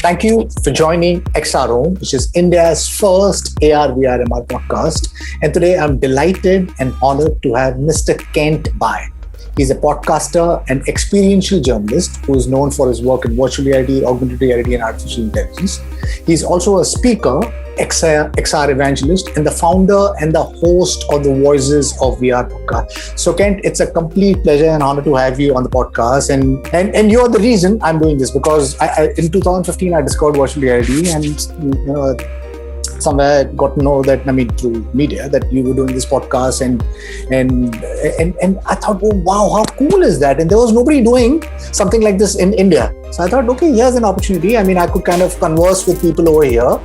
Thank you for joining XRO, which is India's first AR/VR/MR podcast. And today I'm delighted and honored to have Mr. Kent Bai. He's a podcaster and experiential journalist who is known for his work in virtual reality, augmented reality, and artificial intelligence. He's also a speaker, XR Evangelist, and the founder and the host of the Voices of VR podcast. So Kent, it's a complete pleasure and honor to have you on the podcast. And you're the reason I'm doing this, because in 2015 I discovered virtual reality, and somewhere got to know that, through media, that you were doing this podcast, and I thought, oh wow, how cool is that? And there was nobody doing something like this in India. So I thought, okay, here's an opportunity. I could kind of converse with people over here,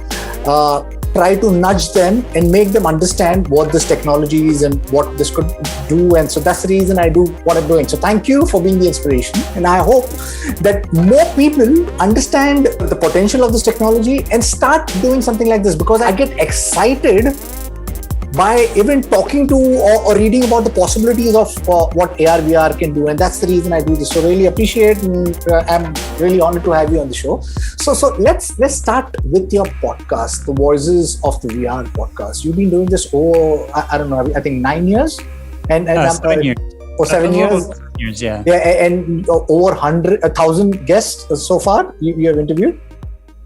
try to nudge them and make them understand what this technology is and what this could do. And so that's the reason I do what I'm doing. So thank you for being the inspiration. And I hope that more people understand the potential of this technology and start doing something like this, because I get excited by even talking to or reading about the possibilities of what AR/VR can do. And that's the reason I do this. So really appreciate, and I'm really honored to have you on the show. So let's start with your podcast, the Voices of the VR podcast. You've been doing this I don't know, I think 9 years? And 7 years. Or 7 years? 7 years, yeah. Yeah, and over 1,000 guests so far you have interviewed?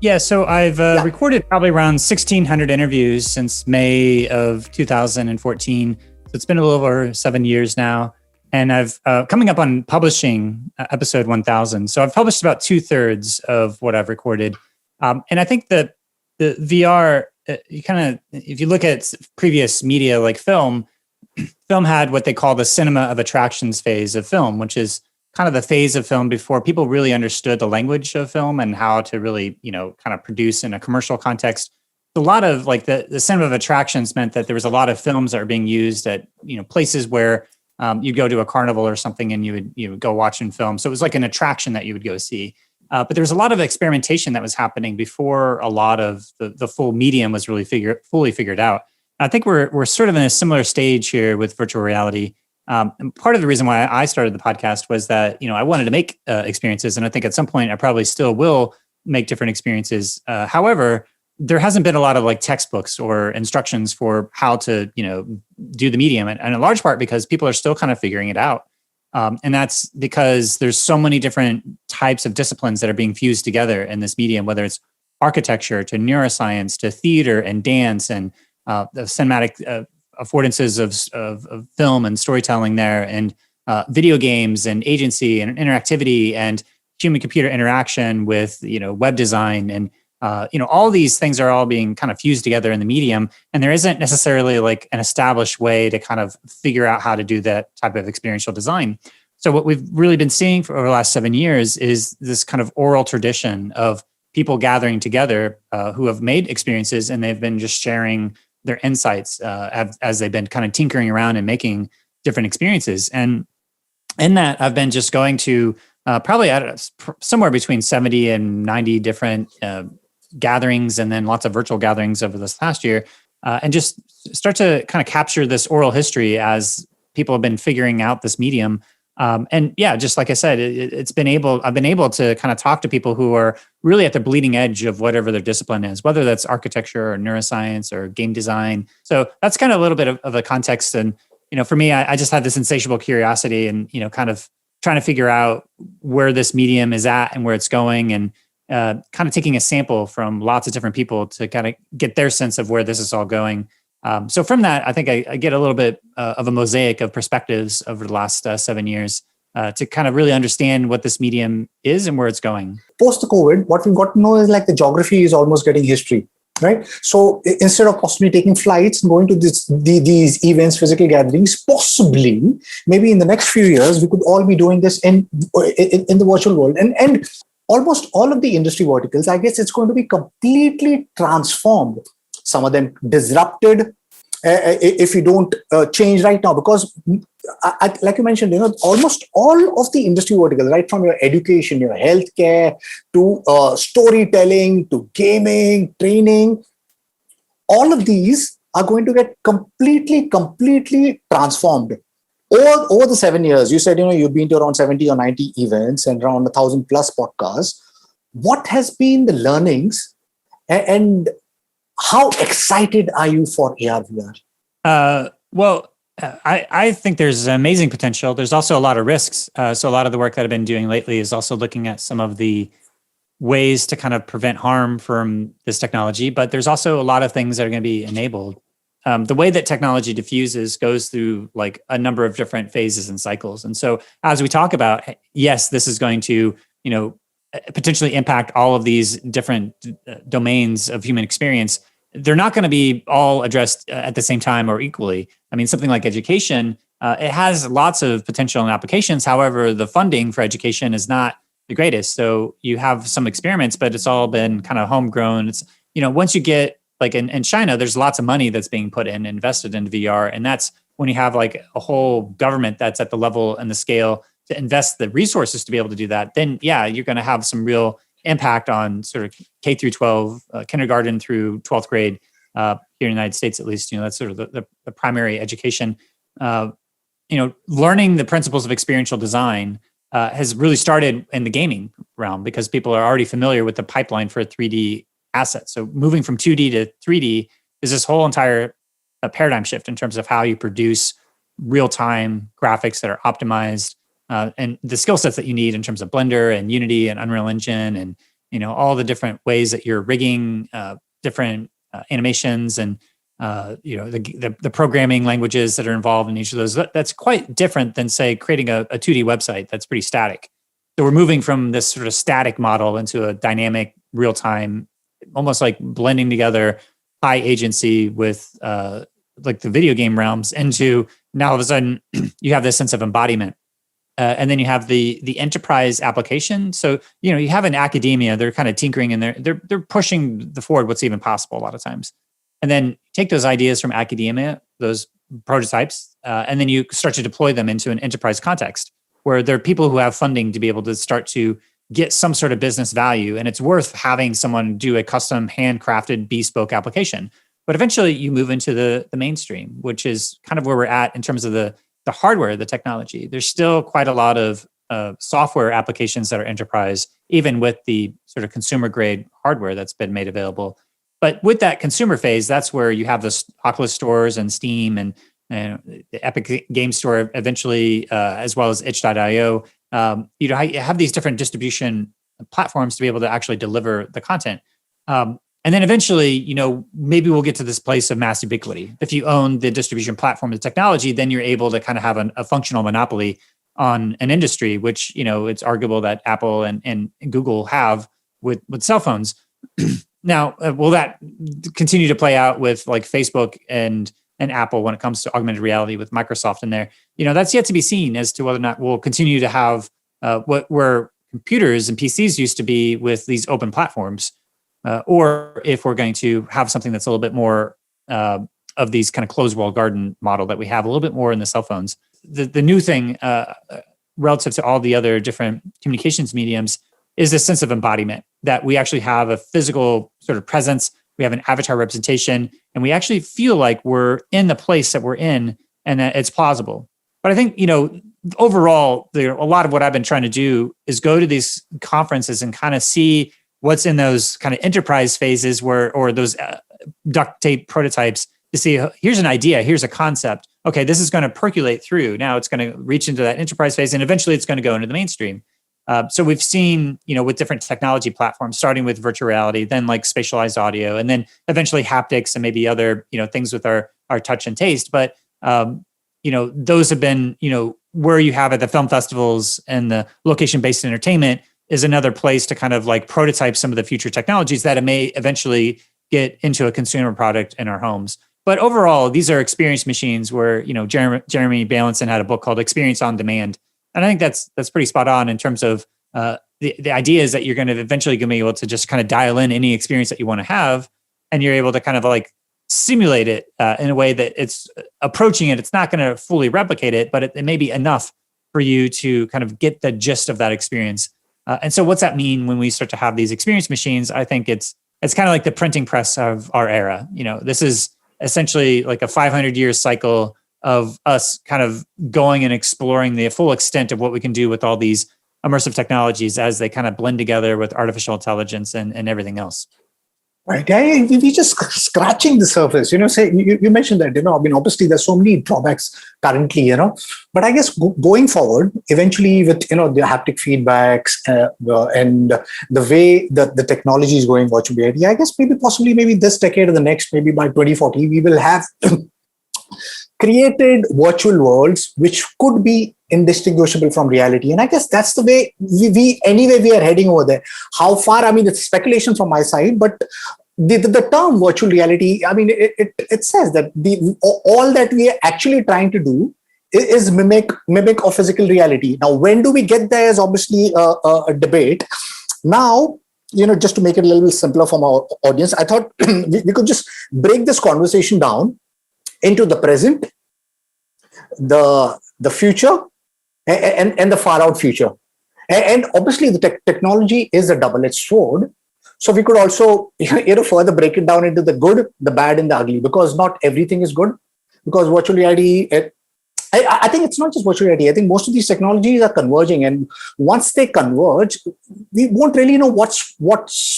Yeah, so I've recorded probably around 1,600 interviews since May of 2014. So it's been a little over 7 years now. And I've coming up on publishing episode 1,000. So I've published about 2/3 of what I've recorded. And I think that the VR, if you look at previous media like film had what they call the cinema of attractions phase of film, which is kind of the phase of film before people really understood the language of film and how to really, kind of produce in a commercial context. A lot of like the cinema of attractions meant that there was a lot of films that are being used at, places where you'd go to a carnival or something and you would go watch and film. So it was like an attraction that you would go see. But there was a lot of experimentation that was happening before a lot of the full medium was really fully figured out. I think we're sort of in a similar stage here with virtual reality. And part of the reason why I started the podcast was that, I wanted to make experiences. And I think at some point I probably still will make different experiences. However, there hasn't been a lot of like textbooks or instructions for how to, do the medium. And in large part because people are still kind of figuring it out. And that's because there's so many different types of disciplines that are being fused together in this medium, whether it's architecture to neuroscience to theater and dance and the cinematic affordances of film and storytelling there, and video games and agency and interactivity and human computer interaction with, web design and, all these things are all being kind of fused together in the medium. And there isn't necessarily like an established way to kind of figure out how to do that type of experiential design. So what we've really been seeing for over the last 7 years is this kind of oral tradition of people gathering together who have made experiences, and they've been just sharing their insights as they've been kind of tinkering around and making different experiences. And in that, I've been just going to probably somewhere between 70 and 90 different gatherings, and then lots of virtual gatherings over this past year, and just start to kind of capture this oral history as people have been figuring out this medium. And yeah, just like I said, I've been able to kind of talk to people who are really at the bleeding edge of whatever their discipline is, whether that's architecture or neuroscience or game design. So that's kind of a little bit of a context. And, for me, I just had this insatiable curiosity and, kind of trying to figure out where this medium is at and where it's going, and kind of taking a sample from lots of different people to kind of get their sense of where this is all going. So from that, I think I get a little bit of a mosaic of perspectives over the last 7 years to kind of really understand what this medium is and where it's going. Post the COVID, what we've got to know is like the geography is almost getting history, right? So instead of possibly taking flights and going to these events, physical gatherings, possibly, maybe in the next few years, we could all be doing this in the virtual world. And almost all of the industry verticals, I guess it's going to be completely transformed. Some of them disrupted if you don't change right now, because like you mentioned, almost all of the industry verticals, right from your education, your healthcare, to storytelling, to gaming, training, all of these are going to get completely transformed. Over the 7 years, you said, you've been to around 70 or 90 events and around 1,000 plus podcasts. what has been the learnings and how excited are you for AR VR? I think there's amazing potential. There's also a lot of risks. So a lot of the work that I've been doing lately is also looking at some of the ways to kind of prevent harm from this technology, but there's also a lot of things that are going to be enabled. The way that technology diffuses goes through like a number of different phases and cycles. And so as we talk about, yes, this is going to, potentially impact all of these different domains of human experience. They're not going to be all addressed at the same time or equally. I mean, something like education, it has lots of potential and applications. However, the funding for education is not the greatest. So you have some experiments, but it's all been kind of homegrown. It's, once you get like in China, there's lots of money that's being put in, invested into VR. And that's when you have like a whole government that's at the level and the scale to invest the resources to be able to do that, then yeah, you're going to have some real impact on sort of K through 12, kindergarten through 12th grade here in the United States, at least. That's sort of the primary education. Learning the principles of experiential design has really started in the gaming realm because people are already familiar with the pipeline for a 3D asset. So moving from 2D to 3D is this whole entire paradigm shift in terms of how you produce real-time graphics that are optimized, and the skill sets that you need in terms of Blender and Unity and Unreal Engine and all the different ways that you're rigging different animations and the programming languages that are involved in each of those. That's quite different than, say, creating a 2D website that's pretty static. So we're moving from this sort of static model into a dynamic, real-time, almost like blending together high agency with like the video game realms into now all of a sudden you have this sense of embodiment. And then you have the enterprise application. So, you have an academia, they're kind of tinkering and they're pushing forward what's even possible a lot of times. And then take those ideas from academia, those prototypes, and then you start to deploy them into an enterprise context where there are people who have funding to be able to start to get some sort of business value. And it's worth having someone do a custom handcrafted bespoke application. But eventually you move into the mainstream, which is kind of where we're at in terms of the hardware, the technology. There's still quite a lot of software applications that are enterprise, even with the sort of consumer grade hardware that's been made available. But with that consumer phase, that's where you have the Oculus stores and Steam and the Epic Game Store eventually, as well as itch.io. You have these different distribution platforms to be able to actually deliver the content. And then eventually, maybe we'll get to this place of mass ubiquity. If you own the distribution platform, the technology, then you're able to kind of have a functional monopoly on an industry, which, it's arguable that Apple and Google have with cell phones. Now, will that continue to play out with like Facebook and Apple when it comes to augmented reality with Microsoft in there? That's yet to be seen as to whether or not we'll continue to have where computers and PCs used to be with these open platforms. Or if we're going to have something that's a little bit more of these kind of closed walled garden model that we have a little bit more in the cell phones. The new thing relative to all the other different communications mediums is this sense of embodiment that we actually have a physical sort of presence. We have an avatar representation, and we actually feel like we're in the place that we're in and that it's plausible. But I think, overall, a lot of what I've been trying to do is go to these conferences and kind of see what's in those kind of enterprise phases or those duct tape prototypes to see, here's an idea, here's a concept. Okay, this is going to percolate through. Now it's going to reach into that enterprise phase and eventually it's going to go into the mainstream. So we've seen, with different technology platforms, starting with virtual reality, then like spatialized audio, and then eventually haptics and maybe other, things with our touch and taste. But, those have been, where you have at the film festivals and the location-based entertainment is another place to kind of like prototype some of the future technologies that it may eventually get into a consumer product in our homes. But overall, these are experience machines where, Jeremy Bailenson had a book called Experience on Demand. And I think that's pretty spot on in terms of the idea is that you're going to eventually be able to just kind of dial in any experience that you want to have. And you're able to kind of like simulate it in a way that it's approaching it. It's not going to fully replicate it, but it may be enough for you to kind of get the gist of that experience. And so what's that mean when we start to have these experience machines? I think it's kind of like the printing press of our era. This is essentially like a 500-year cycle of us kind of going and exploring the full extent of what we can do with all these immersive technologies as they kind of blend together with artificial intelligence and everything else. Right. We just scratching the surface, say you mentioned that, obviously there's so many drawbacks currently, but I guess going forward, eventually with, the haptic feedbacks and the way that the technology is going virtual reality, I guess maybe this decade or the next, maybe by 2040, we will have created virtual worlds which could be indistinguishable from reality. And I guess that's the way we are heading over there. How far? I mean, it's speculation from my side, but the term virtual reality, I mean, it says that all that we are actually trying to do is mimic a physical reality. Now, when do we get there is obviously a debate. Now, just to make it a little bit simpler for our audience, I thought we could just break this conversation down into the present, the future, and the far out future. And obviously the technology is a double-edged sword. So we could also further break it down into the good, the bad, and the ugly, because not everything is good. Because virtual reality, I think it's not just virtual reality. I think most of these technologies are converging, and once they converge, we won't really know what's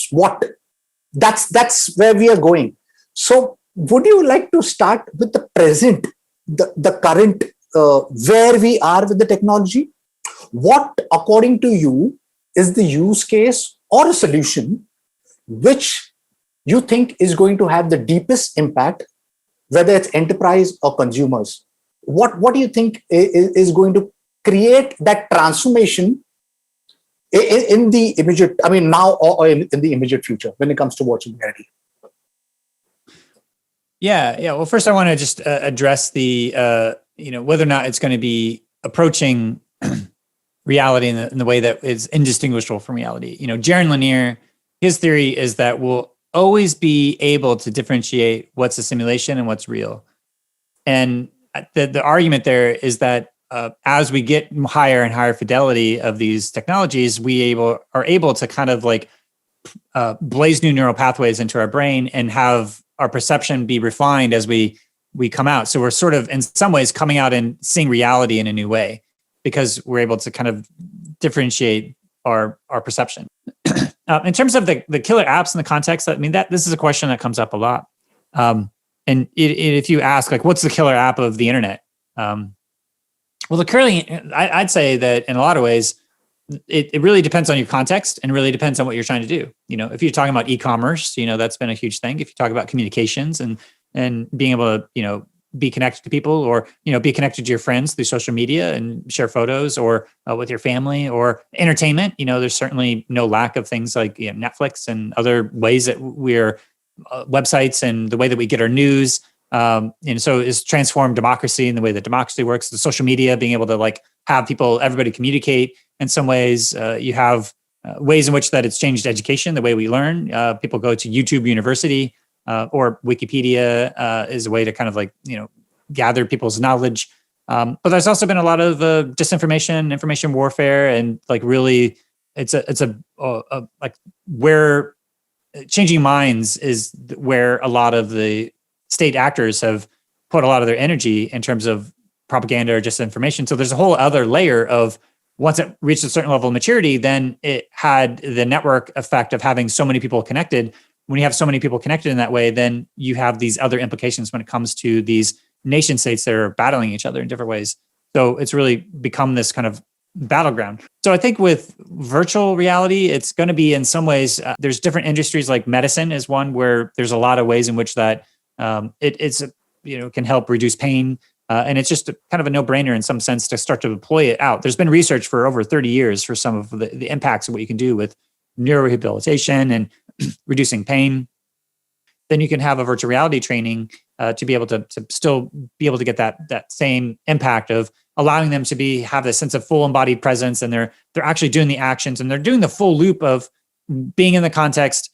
what. That's where we are going. So would you like to start with the present, the current, where we are with the technology? What, according to you, is the use case or a solution which you think is going to have the deepest impact, whether it's enterprise or consumers? What do you think is going to create that transformation in the immediate, I mean, now or in the immediate future when it comes to virtual reality? Yeah. Well, first I want to just address the, whether or not it's going to be approaching reality in the way that is indistinguishable from reality. Jaron Lanier, his theory is that we'll always be able to differentiate what's a simulation and what's real. And the argument there is that as we get higher and higher fidelity of these technologies, we are able to kind of like blaze new neural pathways into our brain and have our perception be refined as we come out. So we're sort of in some ways coming out and seeing reality in a new way because we're able to kind of differentiate our perception. In terms of the killer apps in the context, I mean, this is a question that comes up a lot. And if you ask, like, what's the killer app of the internet? Well, I'd say that in a lot of ways, it really depends on your context and really depends on what you're trying to do. If you're talking about e-commerce, that's been a huge thing. If you talk about communications and being able to, be connected to people or, be connected to your friends through social media and share photos or with your family or entertainment, there's certainly no lack of things like Netflix and other ways that we're websites and the way that we get our news. And so it's transformed democracy and the way that democracy works. The social media, being able to like have everybody communicate. In some ways, you have ways in which that it's changed education, the way we learn. People go to YouTube University or Wikipedia is a way to kind of like, gather people's knowledge. But there's also been a lot of disinformation, information warfare, and like really, it's a like where changing minds is where a lot of the state actors have put a lot of their energy in terms of propaganda or disinformation. So there's a whole other layer of once it reached a certain level of maturity, then it had the network effect of having so many people connected. When you have so many people connected in that way, then you have these other implications when it comes to these nation states that are battling each other in different ways. So it's really become this kind of battleground. So I think with virtual reality, it's going to be in some ways, there's different industries like medicine is one where there's a lot of ways in which that it's can help reduce pain. And it's just kind of a no-brainer in some sense to start to deploy it out. There's been research for over 30 years for some of the impacts of what you can do with neurorehabilitation and reducing pain. Then you can have a virtual reality training to be able to still be able to get that same impact of allowing them to have this sense of full embodied presence, and they're actually doing the actions and they're doing the full loop of being in the context,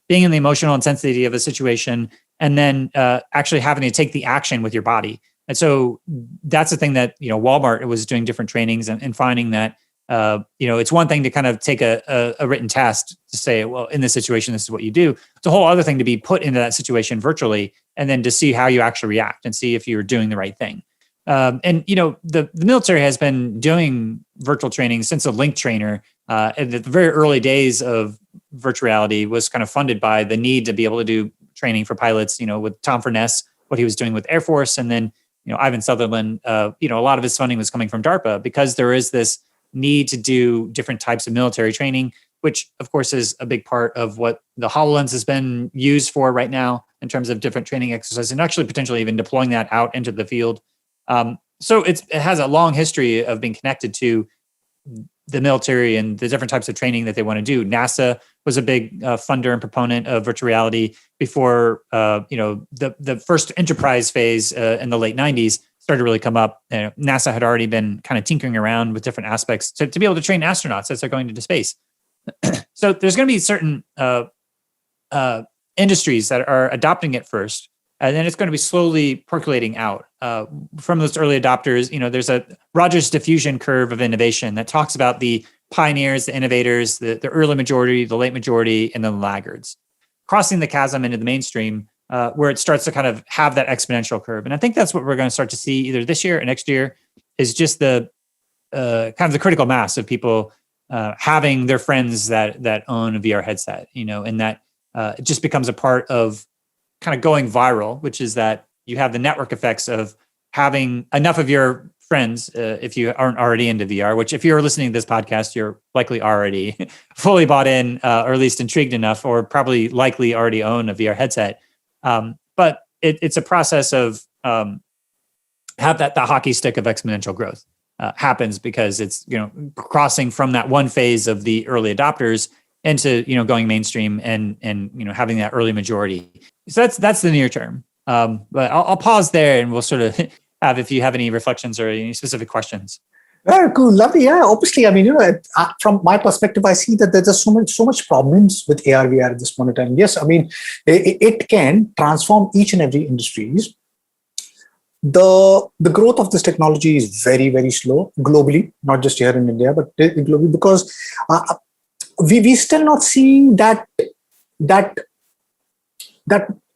being in the emotional intensity of a situation, and then actually having to take the action with your body. And so that's the thing that Walmart was doing different trainings and finding that it's one thing to kind of take a written test to say, well, in this situation, this is what you do. It's a whole other thing to be put into that situation virtually and then to see how you actually react and see if you're doing the right thing. And the military has been doing virtual training since the Link Trainer. At the very early days of virtual reality was kind of funded by the need to be able to do training for pilots. With Tom Furness, what he was doing with Air Force, and then Ivan Sutherland. A lot of his funding was coming from DARPA because there is this need to do different types of military training, which of course is a big part of what the HoloLens has been used for right now in terms of different training exercises, and actually potentially even deploying that out into the field. So it has a long history of being connected to the military and the different types of training that they want to do. NASA was a big funder and proponent of virtual reality before the first enterprise phase in the late 90s started to really come up. NASA had already been kind of tinkering around with different aspects to be able to train astronauts as they're going into space. So there's going to be certain industries that are adopting it first, and then it's going to be slowly percolating out from those early adopters. There's a Rogers diffusion curve of innovation that talks about the pioneers, the innovators, the early majority, the late majority, and then the laggards, crossing the chasm into the mainstream, where it starts to kind of have that exponential curve. And I think that's what we're going to start to see either this year or next year, is just the kind of the critical mass of people having their friends that own a VR headset, and that it just becomes a part of kind of going viral, which is that you have the network effects of having enough of your friends, if you aren't already into VR, which if you're listening to this podcast, you're likely already fully bought in, or at least intrigued enough, or probably likely already own a VR headset. But it's a process of have the hockey stick of exponential growth happens because it's crossing from that one phase of the early adopters into going mainstream and having that early majority. So that's the near term. But I'll pause there, and we'll sort of have, if you have any reflections or any specific questions. Very cool, lovely. Yeah, obviously, from my perspective, I see that there's just so much problems with AR VR at this point in time. Yes, it can transform each and every industries. The growth of this technology is very, very slow globally, not just here in India, but globally, because we still not seeing that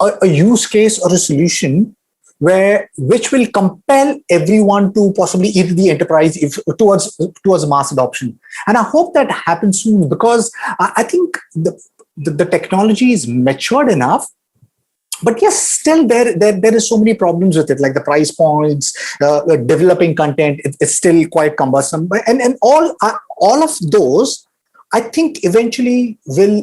a use case or a solution which will compel everyone to possibly eat the enterprise towards mass adoption. And I hope that happens soon, because I think the technology is matured enough. But yes, still there is so many problems with it, like the price points, developing content. It's still quite cumbersome, and all of those, I think eventually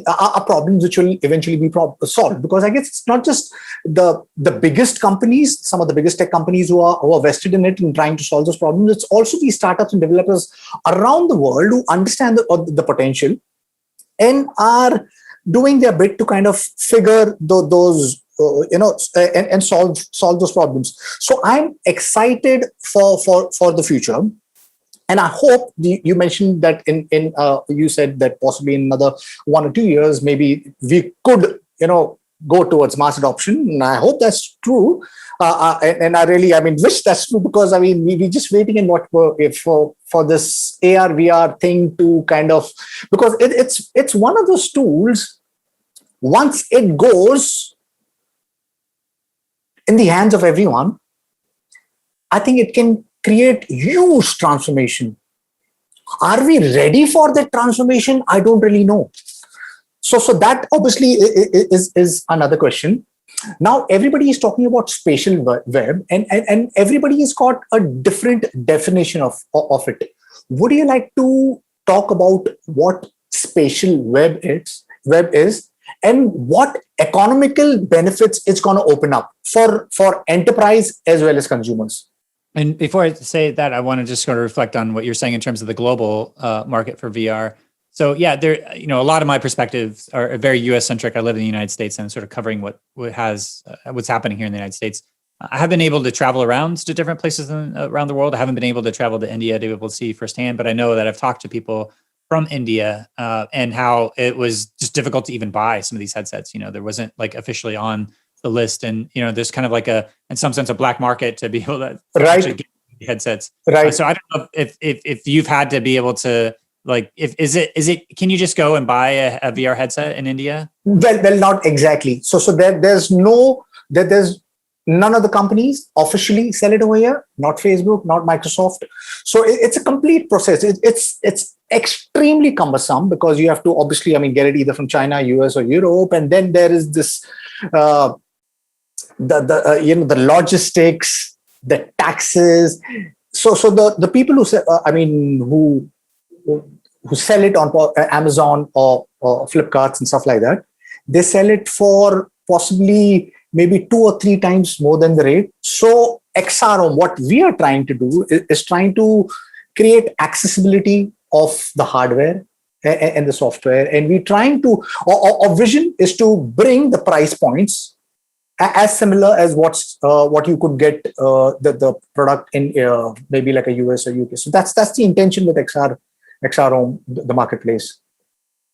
are problems which will eventually be solved, because I guess it's not just the biggest companies, some of the biggest tech companies who are vested in it and trying to solve those problems. It's also the startups and developers around the world who understand the potential and are doing their bit to kind of figure those and solve those problems. So I'm excited for the future. And I hope you mentioned that you said that possibly in another 1 or 2 years, maybe we could, go towards mass adoption. And I hope that's true. And I really, wish that's true, because we're just waiting and what for this AR VR thing to kind of, because it's one of those tools. Once it goes in the hands of everyone, I think it can create huge transformation. Are we ready for that transformation? I don't really know. So that obviously is another question. Now everybody is talking about spatial web, and everybody has got a different definition of it. Would you like to talk about what spatial web is, and what economical benefits it's going to open up for enterprise as well as consumers? And before I say that, I want to just sort of reflect on what you're saying in terms of the global market for VR. So yeah, a lot of my perspectives are very US centric. I live in the United States, and I'm sort of covering what's happening here in the United States. I have been able to travel around to different places around the world. I haven't been able to travel to India to be able to see firsthand, but I know that I've talked to people from India and how it was just difficult to even buy some of these headsets. There wasn't like officially on the list, and there's kind of like in some sense a black market to be able to actually get headsets. Right. So I don't know if you've had to be able to, like, is it can you just go and buy a VR headset in India? Well, not exactly. So there's none of the companies officially sell it over here, not Facebook, not Microsoft. So it's a complete process. It's extremely cumbersome because you have to obviously, get it either from China, US, or Europe, and then there is this the logistics, the taxes. So the people who sell, who sell it on Amazon or Flipkarts and stuff like that, they sell it for possibly maybe 2 or 3 times more than the rate. So XROM, what we are trying to do is trying to create accessibility of the hardware and the software. And we're trying to, our vision is to bring the price points as similar as what you could get the product in maybe like a US or UK. So that's the intention with XROM, the marketplace.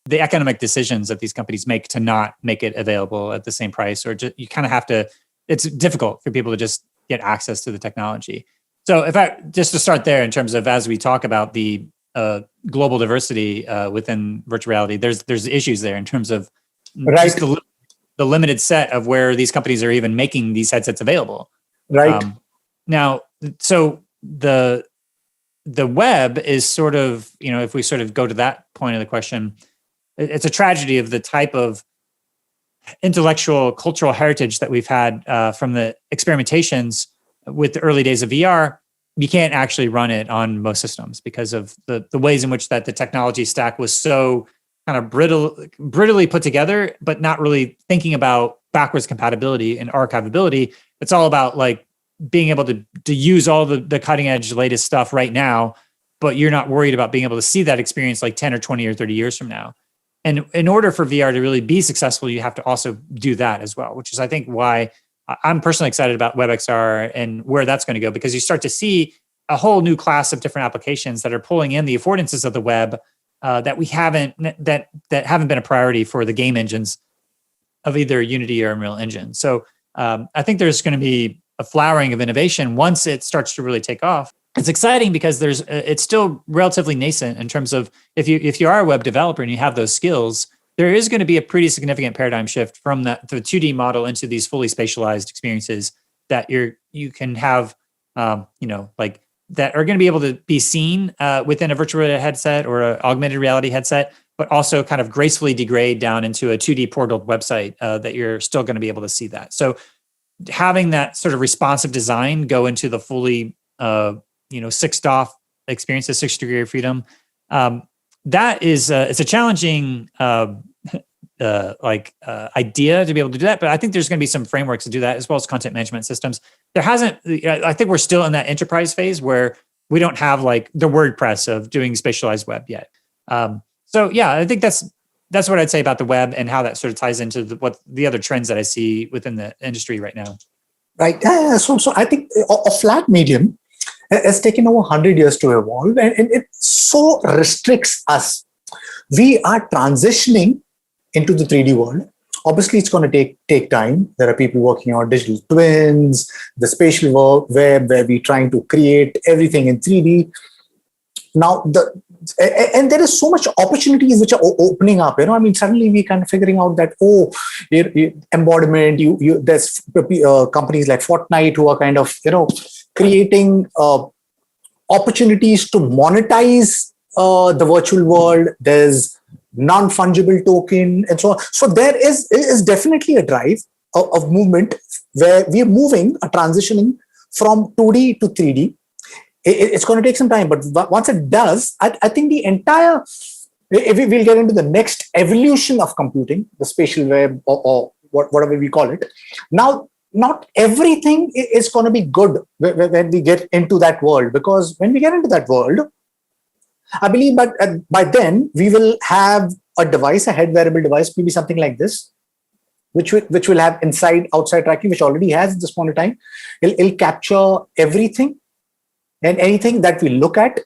The economic decisions that these companies make to not make it available at the same price, or just, you kind of have to, it's difficult for people to just get access to the technology. So just to start there in terms of, as we talk about the global diversity within virtual reality, there's issues there in terms of just the limited set of where these companies are even making these headsets available. Right. Now, so the web is sort of, if we sort of go to that point of the question, it's a tragedy of the type of intellectual, cultural heritage that we've had from the experimentations with the early days of VR. You can't actually run it on most systems because of the ways in which that the technology stack was so kind of brittly put together, but not really thinking about backwards compatibility and archivability. It's all about like being able to use all the cutting edge latest stuff right now, but you're not worried about being able to see that experience like 10 or 20 or 30 years from now. And in order for VR to really be successful, you have to also do that as well, which is, I think, why I'm personally excited about WebXR and where that's going to go, because you start to see a whole new class of different applications that are pulling in the affordances of the web that haven't been a priority for the game engines of either Unity or Unreal Engine. So I think there's going to be a flowering of innovation once it starts to really take off. It's exciting because it's still relatively nascent in terms of if you are a web developer and you have those skills, there is going to be a pretty significant paradigm shift from the 2D model into these fully spatialized experiences that you can have, like that are going to be able to be seen within a virtual reality headset or an augmented reality headset, but also kind of gracefully degrade down into a 2D portaled website that you're still going to be able to see that. So having that sort of responsive design go into the fully 6 DOF experiences, 6 degree of freedom. That is it's a challenging idea to be able to do that, but I think there's going to be some frameworks to do that, as well as content management systems. I think we're still in that enterprise phase where we don't have like the WordPress of doing spatialized web yet. So yeah, I think that's what I'd say about the web and how that sort of ties into what the other trends that I see within the industry right now. Right. So I think a flat medium has taken over 100 years to evolve, and it so restricts us. We are transitioning into the 3D world. Obviously, it's going to take time. There are people working on digital twins, the spatial web, where we're trying to create everything in 3D. Now, and there is so much opportunities which are opening up. Suddenly we're kind of figuring out that embodiment. There's companies like Fortnite who are kind of creating opportunities to monetize the virtual world. There's non-fungible token and so on. So there is definitely a drive of movement where we are transitioning from 2D to 3D. It's going to take some time, but once it does, I think the entire, if we'll get into the next evolution of computing, the spatial web or whatever we call it. Now, not everything is going to be good when we get into that world, because when we get into that world, I believe by then we will have a device, a head wearable device, maybe something like this, which will have inside outside tracking, which already has at this point in time. It'll capture everything and anything that we look at.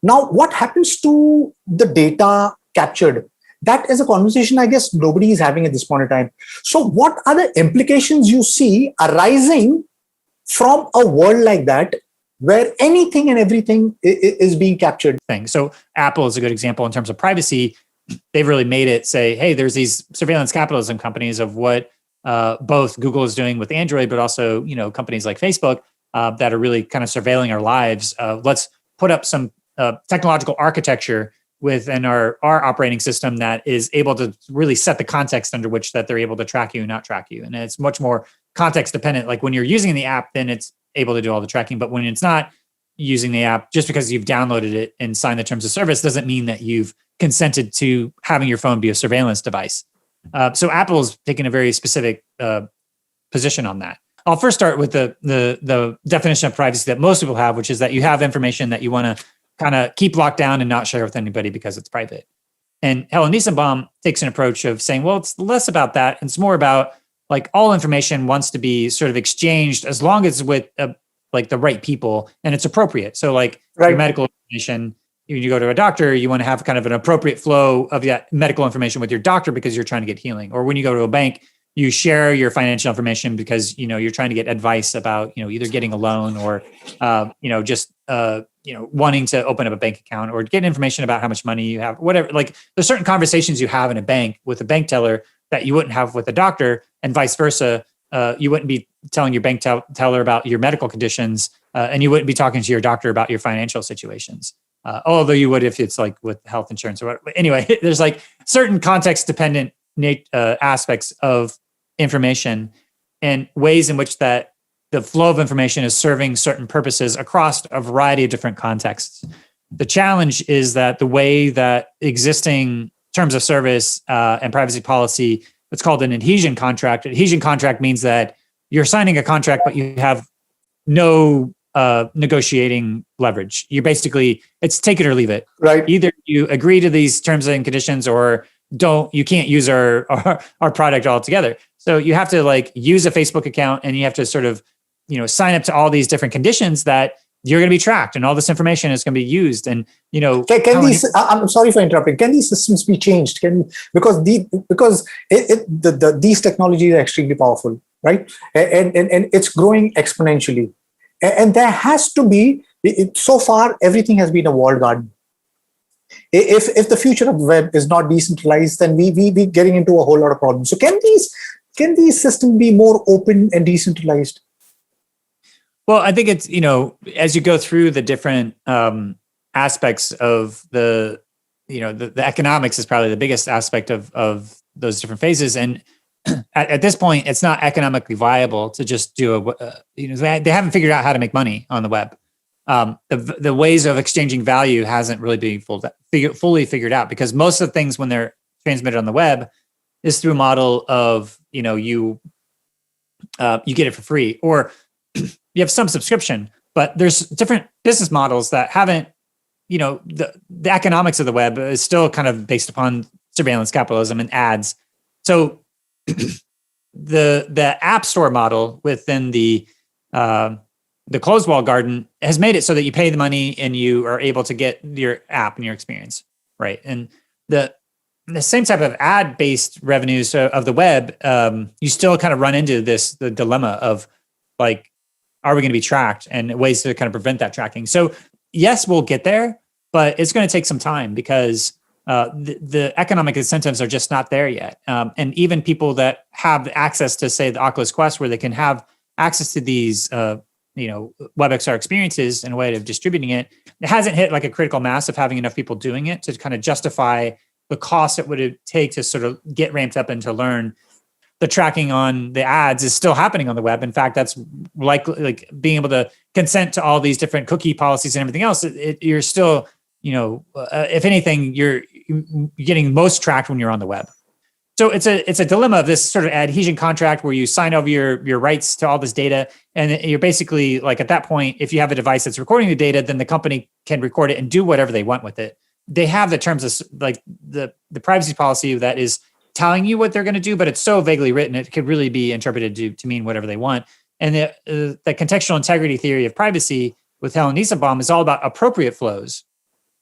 Now, what happens to the data captured? That is a conversation I guess nobody is having at this point in time. So what are the implications you see arising from a world like that, where anything and everything is being captured? So Apple is a good example in terms of privacy. They've really made it say, hey, there's these surveillance capitalism companies of what both Google is doing with Android, but also, companies like Facebook that are really kind of surveilling our lives. Let's put up some technological architecture within our operating system that is able to really set the context under which that they're able to track you and not track you. And it's much more context dependent. Like when you're using the app, then it's able to do all the tracking. But when it's not using the app, just because you've downloaded it and signed the terms of service doesn't mean that you've consented to having your phone be a surveillance device. So Apple's taken a very specific position on that. I'll first start with the definition of privacy that most people have, which is that you have information that you want to kind of keep locked down and not share with anybody because it's private. And Helen Niesenbaum takes an approach of saying, well, it's less about that. It's more about like all information wants to be sort of exchanged as long as with like the right people and it's appropriate. So like your medical information, when you go to a doctor, you want to have kind of an appropriate flow of that medical information with your doctor because you're trying to get healing. Or when you go to a bank, you share your financial information because, you're trying to get advice about, either getting a loan or, just, wanting to open up a bank account or get information about how much money you have, whatever. Like there's certain conversations you have in a bank with a bank teller that you wouldn't have with a doctor, and vice versa. You wouldn't be telling your bank teller about your medical conditions, and you wouldn't be talking to your doctor about your financial situations. Although you would if it's like with health insurance or whatever. Anyway, there's like certain context dependent aspects of information and ways in which that the flow of information is serving certain purposes across a variety of different contexts. The challenge is that the way that existing terms of service and privacy policy, it's called an adhesion contract. Adhesion contract means that you're signing a contract, but you have no negotiating leverage. You basically, it's take it or leave it. Right. Either you agree to these terms and conditions or you can't use our product altogether. So you have to like use a Facebook account and you have to sort of, sign up to all these different conditions that you're going to be tracked and all this information is going to be used. And, can these, I'm sorry for interrupting. Can these systems be changed? Because these technologies are extremely powerful, right? And it's growing exponentially. And there has to be, so far, everything has been a walled garden. If the future of the web is not decentralized, then we be getting into a whole lot of problems. So can these systems be more open and decentralized? Well, I think it's, as you go through the different aspects of the economics is probably the biggest aspect of those different phases. And at this point, it's not economically viable to just do they haven't figured out how to make money on the web. The ways of exchanging value hasn't really been fully figured out because most of the things when they're transmitted on the web is through a model of, you get it for free or you have some subscription, but there's different business models that haven't, the economics of the web is still kind of based upon surveillance capitalism and ads. So the app store model within the closed wall garden has made it so that you pay the money and you are able to get your app and your experience, right? And the same type of ad-based revenues of the web, you still kind of run into the dilemma of like, are we going to be tracked and ways to kind of prevent that tracking? So yes, we'll get there, but it's going to take some time because the economic incentives are just not there yet. And even people that have access to, say, the Oculus Quest, where they can have access to these, WebXR experiences and a way of distributing it, it hasn't hit like a critical mass of having enough people doing it to kind of justify the cost it would take to sort of get ramped up and to learn. The tracking on the ads is still happening on the web. In fact, that's likely like being able to consent to all these different cookie policies and everything else. You're still, if anything, you're getting most tracked when you're on the web. So it's a dilemma of this sort of adhesion contract where you sign over your rights to all this data. And you're basically like, at that point, if you have a device that's recording the data, then the company can record it and do whatever they want with it. They have the terms of like the privacy policy that is telling you what they're going to do, but it's so vaguely written, it could really be interpreted to mean whatever they want. And the contextual integrity theory of privacy with Helen Niesenbaum is all about appropriate flows.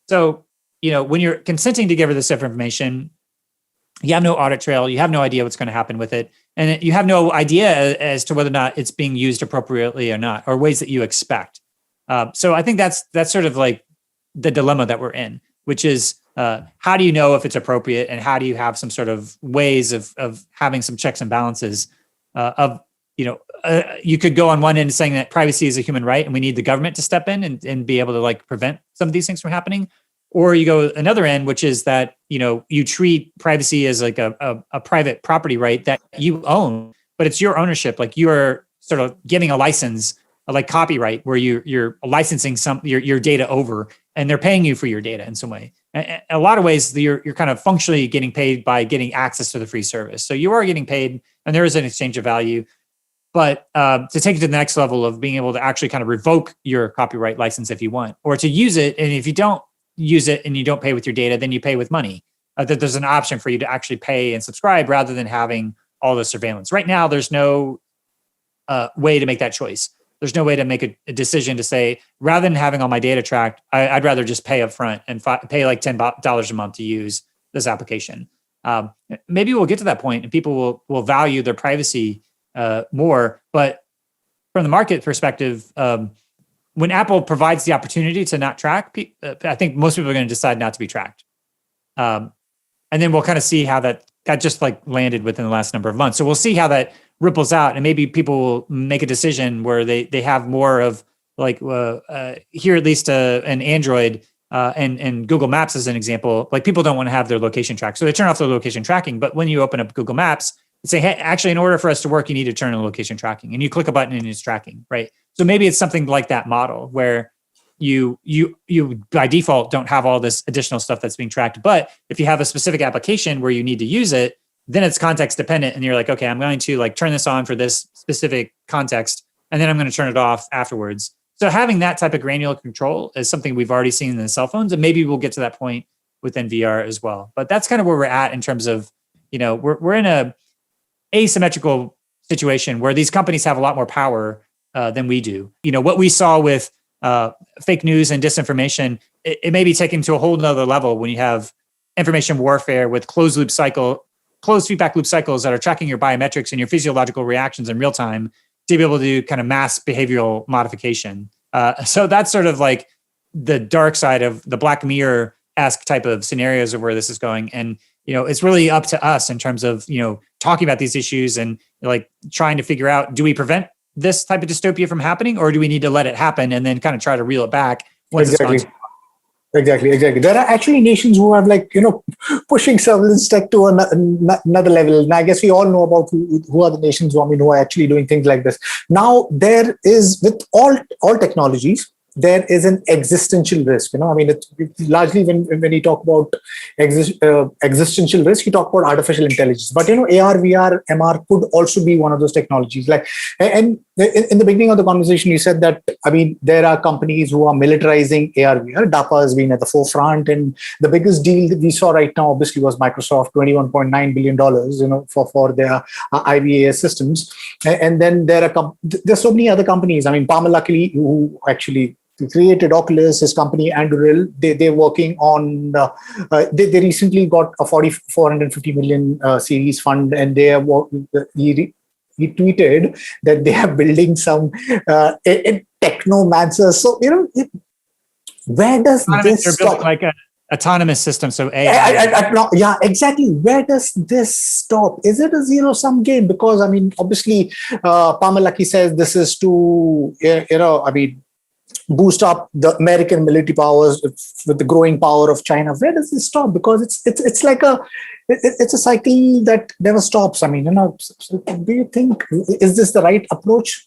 So, when you're consenting to give her this information, you have no audit trail, you have no idea what's going to happen with it, and you have no idea as to whether or not it's being used appropriately or not, or ways that you expect. So I think that's sort of like the dilemma that we're in, which is how do you know if it's appropriate, and how do you have some sort of ways of having some checks and balances of, you could go on one end saying that privacy is a human right and we need the government to step in and be able to like prevent some of these things from happening. Or you go another end, which is that, you treat privacy as like a private property right that you own, but it's your ownership. Like you are sort of giving a license, like copyright, where you're licensing your data over, and they're paying you for your data in some way. A lot of ways, you're kind of functionally getting paid by getting access to the free service. So you are getting paid, and there is an exchange of value. But to take it to the next level of being able to actually kind of revoke your copyright license if you want, or to use it, and if you don't use it and you don't pay with your data, then you pay with money. That there's an option for you to actually pay and subscribe rather than having all the surveillance. Right now, there's no way to make that choice. There's no way to make a decision to say, rather than having all my data tracked, I'd rather just pay up front and pay like $10 a month to use this application. Maybe we'll get to that point and people will value their privacy more. But from the market perspective, when Apple provides the opportunity to not track, I think most people are going to decide not to be tracked. And then we'll kind of see how that just like landed within the last number of months. So we'll see how that ripples out, and maybe people will make a decision where they have more of like here, at least an Android and Google Maps as an example. Like people don't want to have their location tracked, so they turn off their location tracking. But when you open up Google Maps, say, hey, actually, in order for us to work, you need to turn on location tracking, and you click a button and it's tracking, right? So maybe it's something like that model where you by default don't have all this additional stuff that's being tracked. But if you have a specific application where you need to use it, then it's context dependent, and you're like, okay, I'm going to like turn this on for this specific context, and then I'm going to turn it off afterwards. So having that type of granular control is something we've already seen in the cell phones, and maybe we'll get to that point within VR as well. But that's kind of where we're at in terms of, we're in a asymmetrical situation where these companies have a lot more power than we do. What we saw with fake news and disinformation, it may be taken to a whole nother level when you have information warfare with closed feedback loop cycles that are tracking your biometrics and your physiological reactions in real time to be able to do kind of mass behavioral modification. So that's sort of like the dark side of the Black Mirror-esque type of scenarios of where this is going. And, it's really up to us in terms of, talking about these issues and like trying to figure out, do we prevent this type of dystopia from happening, or do we need to let it happen and then kind of try to reel it back once Exactly. it's gone? Exactly. There are actually nations who have pushing surveillance tech to another level. And I guess we all know about who are the nations who are actually doing things like this. Now, there is, with all technologies, there is an existential risk. It's largely when you talk about existential risk, you talk about artificial intelligence. But AR, VR, MR could also be one of those technologies. And in the beginning of the conversation, you said that there are companies who are militarizing AR, VR. DARPA has been at the forefront, and the biggest deal that we saw right now, obviously, was Microsoft, $21.9 billion, for their IVAS systems. And then there's so many other companies. Palmer Luckily, who actually created Oculus, his company Anduril, they're working on, they recently got a 450 million series fund, and he tweeted that they are building some technomancers. So, where does this stop? Like an autonomous system, so AI. Yeah, exactly. Where does this stop? Is it a zero-sum game? Because, obviously, Palmer Luckey says this is to, boost up the American military powers with the growing power of China. Where does this stop? Because it's like it's a cycle that never stops. So do you think, is this the right approach?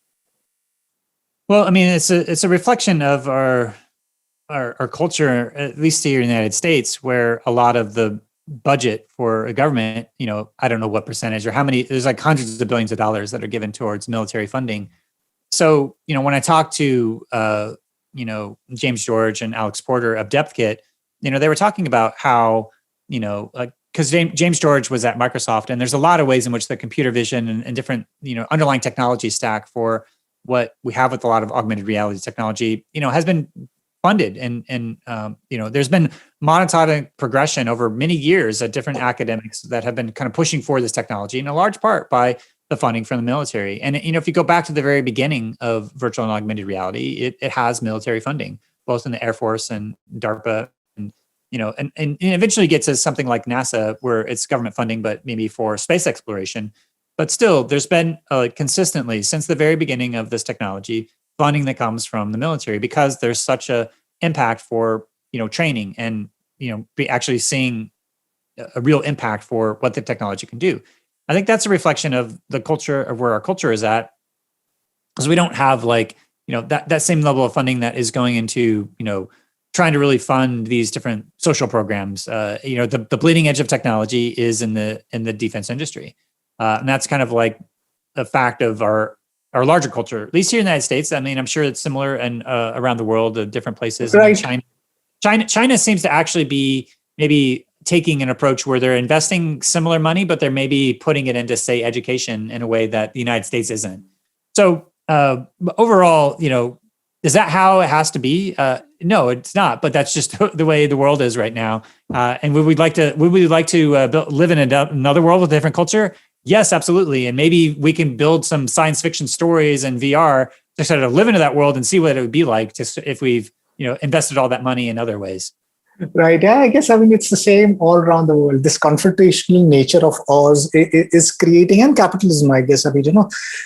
Well, it's a reflection of our culture, at least here in the United States, where a lot of the budget for a government, I don't know what percentage or how many, there's like hundreds of billions of dollars that are given towards military funding. So, when I talked to, James George and Alex Porter of DepthKit, they were talking about how, because James George was at Microsoft, and there's a lot of ways in which the computer vision and different, underlying technology stack for what we have with a lot of augmented reality technology, has been funded. And there's been monetized progression over many years at different academics that have been kind of pushing for this technology, in a large part by the funding from the military. And, if you go back to the very beginning of virtual and augmented reality, it has military funding, both in the Air Force and DARPA, and eventually get to something like NASA, where it's government funding, but maybe for space exploration. But still, there's been consistently since the very beginning of this technology funding that comes from the military because there's such a impact for training and be actually seeing a real impact for what the technology can do. I think that's a reflection of the culture of where our culture is at, because we don't have that same level of funding that is going into trying to really fund these different social programs. The bleeding edge of technology is in the defense industry, and that's kind of like a fact of our larger culture, at least here in the United States. I mean, I'm sure it's similar and around the world, different places. Right. I mean, China seems to actually be maybe taking an approach where they're investing similar money, but they're maybe putting it into, say, education in a way that the United States isn't. So overall, is that how it has to be? No, it's not. But that's just the way the world is right now. And would we like to live in another world with a different culture? Yes, absolutely. And maybe we can build some science fiction stories and VR to sort of live into that world and see what it would be like if we've invested all that money in other ways. Right. Yeah, I guess, it's the same all around the world. This confrontational nature of ours is creating, and capitalism, I guess,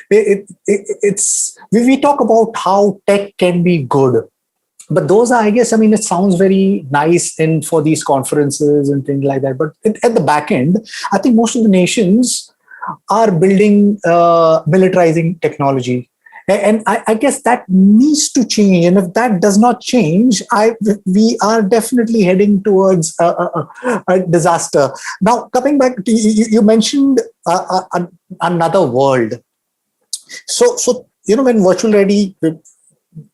it's, we talk about how tech can be good, but those are, I guess, it sounds very nice for these conferences and things like that. But at the back end, I think most of the nations are building, militarizing technology. And I guess that needs to change. And if that does not change, we are definitely heading towards a disaster. Now, coming back to you mentioned another world. So when Virtual Ready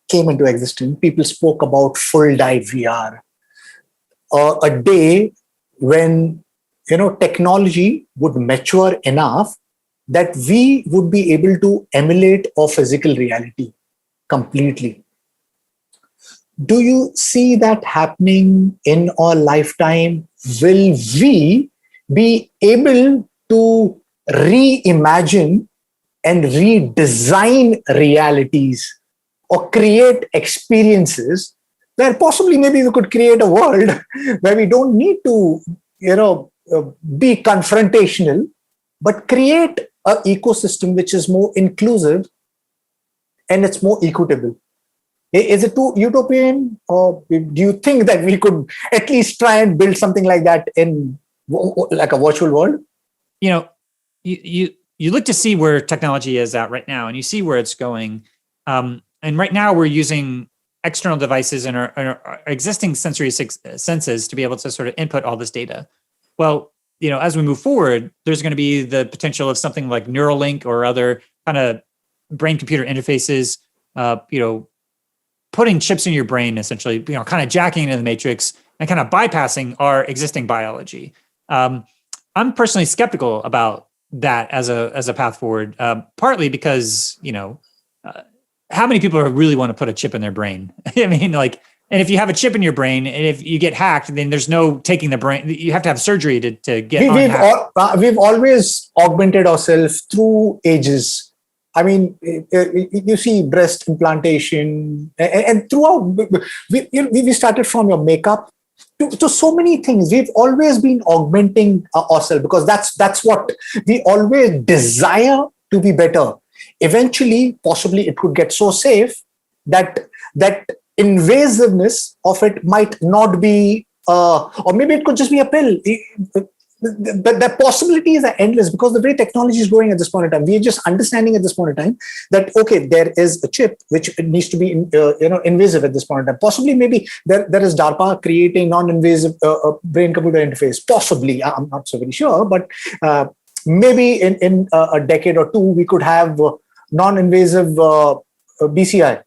came into existence, people spoke about full dive VR, a day when technology would mature enough that we would be able to emulate a physical reality completely. Do you see that happening in our lifetime? Will we be able to reimagine and redesign realities or create experiences where possibly maybe we could create a world where we don't need to, be confrontational, but create an ecosystem which is more inclusive and it's more equitable? Is it too utopian, or do you think that we could at least try and build something like that in like a virtual world? You look to see where technology is at right now, and you see where it's going. And right now, we're using external devices and our existing sensory senses to be able to sort of input all this data. Well, as we move forward, there's going to be the potential of something like Neuralink or other kind of brain-computer interfaces, putting chips in your brain, essentially, kind of jacking into the matrix and kind of bypassing our existing biology. I'm personally skeptical about that as a path forward, partly because, how many people really want to put a chip in their brain? I mean, and if you have a chip in your brain, and if you get hacked, then there's no taking the brain. You have to have surgery to get unhacked. We've always augmented ourselves through ages. I mean, you see breast implantation, and throughout, we started from your makeup to so many things. We've always been augmenting ourselves because that's what we always desire to be better. Eventually, possibly it could get so safe that invasiveness of it might not be, or maybe it could just be a pill. The possibilities are endless because the way technology is growing at this point in time, we are just understanding at this point in time that, okay, there is a chip which needs to be invasive at this point in time. Possibly, maybe there is DARPA creating non-invasive brain-computer interface. Possibly, I'm not so very sure, but maybe in a decade or two, we could have non-invasive BCI.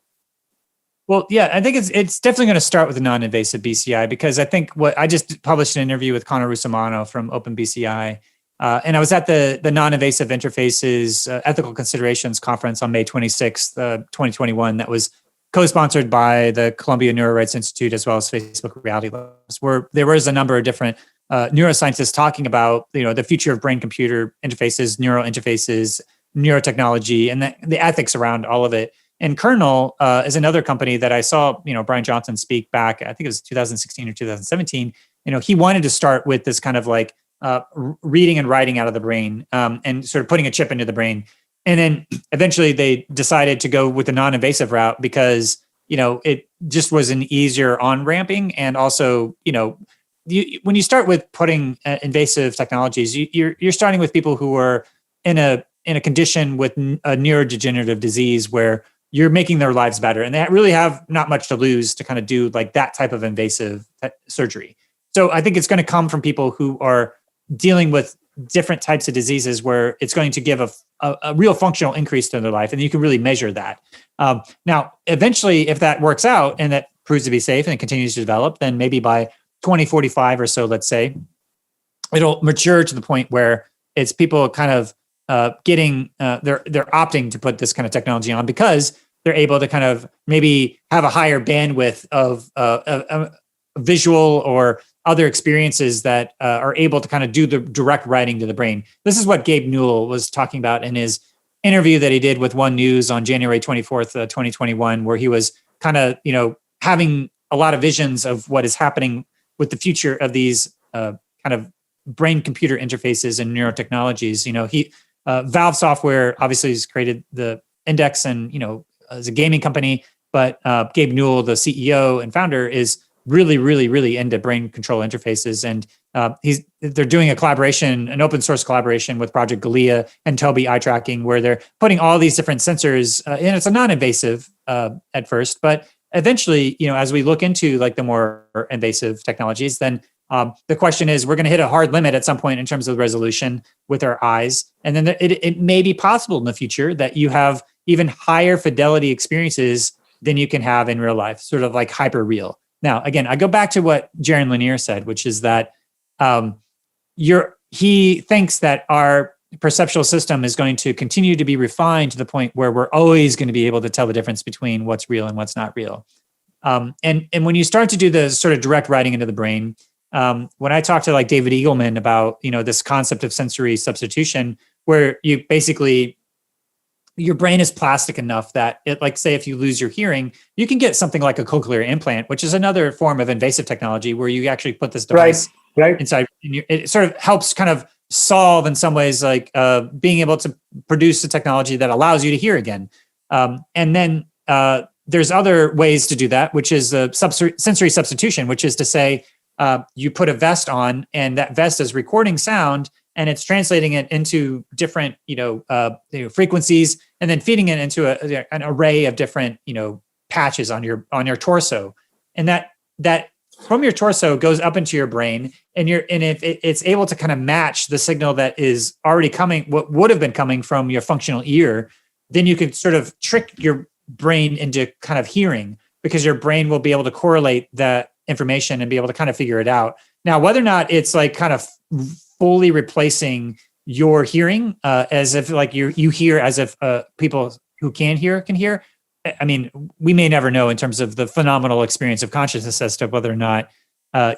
Well, yeah, I think it's definitely going to start with a non-invasive BCI, because I think what I just published an interview with Connor Rusomano from OpenBCI, and I was at the non-invasive interfaces ethical considerations conference on May 26th, 2021. That was co-sponsored by the Columbia Neurorights Institute as well as Facebook Reality Labs, where there was a number of different neuroscientists talking about the future of brain-computer interfaces, neural interfaces, neurotechnology, and the ethics around all of it. And Kernel is another company that I saw, Brian Johnson speak back, I think it was 2016 or 2017. He wanted to start with this kind of like reading and writing out of the brain, and sort of putting a chip into the brain. And then eventually they decided to go with the non-invasive route because, it just was an easier on-ramping. And also, when you start with putting invasive technologies, you're starting with people who are in a condition with a neurodegenerative disease where you're making their lives better, and they really have not much to lose to kind of do like that type of invasive surgery. So I think it's going to come from people who are dealing with different types of diseases where it's going to give a real functional increase to their life, and you can really measure that. Now, eventually, if that works out and that proves to be safe and it continues to develop, then maybe by 2045 or so, let's say, it'll mature to the point where it's people kind of getting they're opting to put this kind of technology on because they're able to kind of maybe have a higher bandwidth of visual or other experiences that are able to kind of do the direct writing to the brain. This is what Gabe Newell was talking about in his interview that he did with One News on January 24th, 2021, where he was kind of, having a lot of visions of what is happening with the future of these kind of brain-computer interfaces and neurotechnologies. Valve Software obviously has created the Index and, as a gaming company, but Gabe Newell, the CEO and founder, is really, really, really into brain control interfaces. And they're doing a collaboration, an open source collaboration with Project Galea and Tobii eye tracking, where they're putting all these different sensors, and it's a non-invasive at first, but eventually, as we look into like the more invasive technologies, then the question is, we're going to hit a hard limit at some point in terms of resolution with our eyes. And then it may be possible in the future that you have even higher fidelity experiences than you can have in real life, sort of like hyper real. Now, again, I go back to what Jaron Lanier said, which is that he thinks that our perceptual system is going to continue to be refined to the point where we're always going to be able to tell the difference between what's real and what's not real. And when you start to do the sort of direct writing into the brain, when I talk to like David Eagleman about, this concept of sensory substitution, where you basically, your brain is plastic enough that it, like, say, if you lose your hearing, you can get something like a cochlear implant, which is another form of invasive technology where you actually put this device inside. And it sort of helps kind of solve in some ways, like being able to produce a technology that allows you to hear again. And then there's other ways to do that, which is sensory substitution, which is to say, you put a vest on and that vest is recording sound and it's translating it into different, frequencies, and then feeding it into an array of different, patches on your torso. And that from your torso goes up into your brain, and if it's able to kind of match the signal that is already coming, what would have been coming from your functional ear, then you could sort of trick your brain into kind of hearing, because your brain will be able to correlate that information and be able to kind of figure it out. Now, whether or not it's like kind of fully replacing your hearing, as if like you hear as if people who can hear. I mean, we may never know in terms of the phenomenal experience of consciousness as to whether or not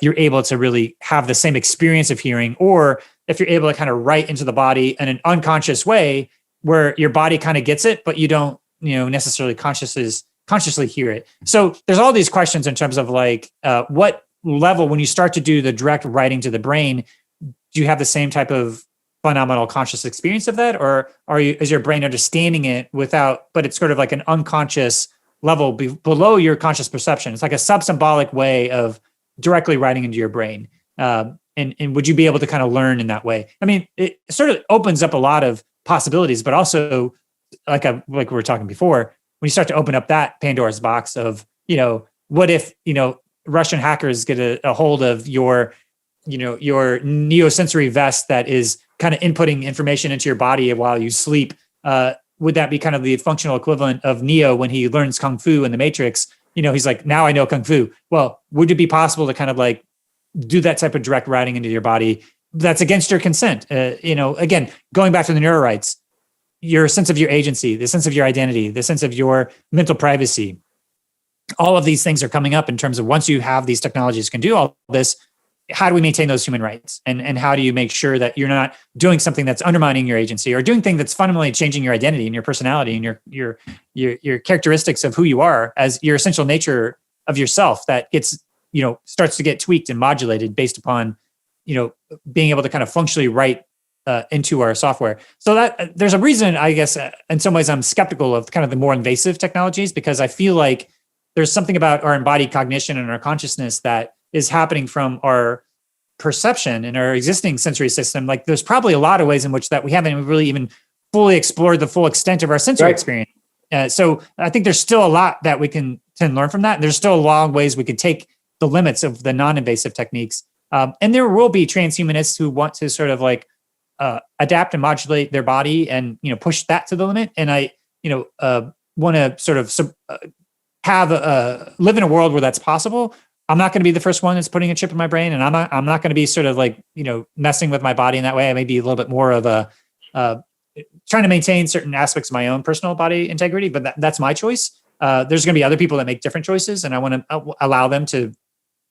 you're able to really have the same experience of hearing, or if you're able to kind of write into the body in an unconscious way where your body kind of gets it, but you don't, necessarily consciously hear it. So there's all these questions in terms of like what level, when you start to do the direct writing to the brain, do you have the same type of phenomenal conscious experience of that, or is your brain understanding it but it's sort of like an unconscious level below your conscious perception? It's like a sub-symbolic way of directly writing into your brain. And would you be able to kind of learn in that way? I mean, it sort of opens up a lot of possibilities, but also like we were talking before, when you start to open up that Pandora's box of, what if, Russian hackers get a hold of your neosensory vest that is kind of inputting information into your body while you sleep. Would that be kind of the functional equivalent of Neo when he learns Kung Fu in the Matrix? He's like, now I know Kung Fu. Well, would it be possible to kind of like do that type of direct writing into your body that's against your consent? Again, going back to the neurorights, your sense of your agency, the sense of your identity, the sense of your mental privacy, all of these things are coming up in terms of, once you have these technologies can do all this, how do we maintain those human rights? And how do you make sure that you're not doing something that's undermining your agency, or doing things that's fundamentally changing your identity and your personality and your characteristics of who you are as your essential nature of yourself, that gets, starts to get tweaked and modulated based upon being able to kind of functionally write into our software. So that there's a reason, I guess, in some ways I'm skeptical of kind of the more invasive technologies, because I feel like there's something about our embodied cognition and our consciousness that is happening from our perception and our existing sensory system. Like there's probably a lot of ways in which that we haven't really even fully explored the full extent of our sensory experience. So I think there's still a lot that we can learn from that. There's still a long ways we can take the limits of the non-invasive techniques. And there will be transhumanists who want to sort of like adapt and modulate their body and, push that to the limit. And I, want to sort of live in a world where that's possible. I'm not going to be the first one that's putting a chip in my brain, and I'm not going to be sort of like, messing with my body in that way. I may be a little bit more of a trying to maintain certain aspects of my own personal body integrity, but that's my choice. There's going to be other people that make different choices, and I want to allow them to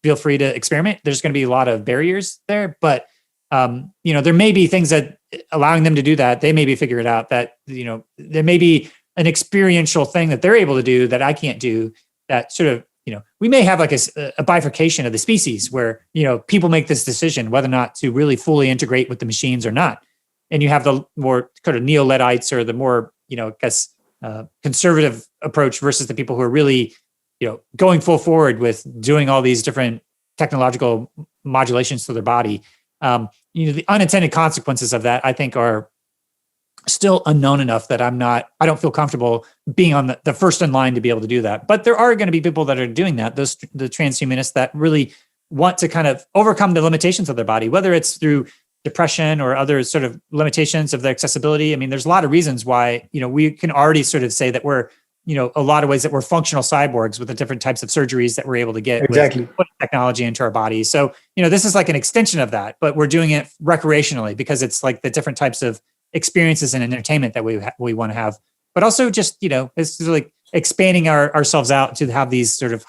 feel free to experiment. There's going to be a lot of barriers there, but there may be things that allowing them to do that, they maybe figure it out that, there may be an experiential thing that they're able to do that I can't do, that sort of, we may have like a bifurcation of the species where, people make this decision whether or not to really fully integrate with the machines or not. And you have the more kind of neo-Luddites or the more, conservative approach versus the people who are really, going full forward with doing all these different technological modulations to their body. The unintended consequences of that, I think, are still unknown enough that I don't feel comfortable being on the first in line to be able to do that. But there are going to be people that are doing that, the transhumanists that really want to kind of overcome the limitations of their body, whether it's through depression or other sort of limitations of their accessibility. I mean, there's a lot of reasons why, we can already sort of say that we're, a lot of ways that we're functional cyborgs with the different types of surgeries that we're able to get with putting technology into our bodies. So, this is like an extension of that, but we're doing it recreationally because it's like the different types of experiences and entertainment that we want to have, but also just, it's like expanding ourselves out to have these sort of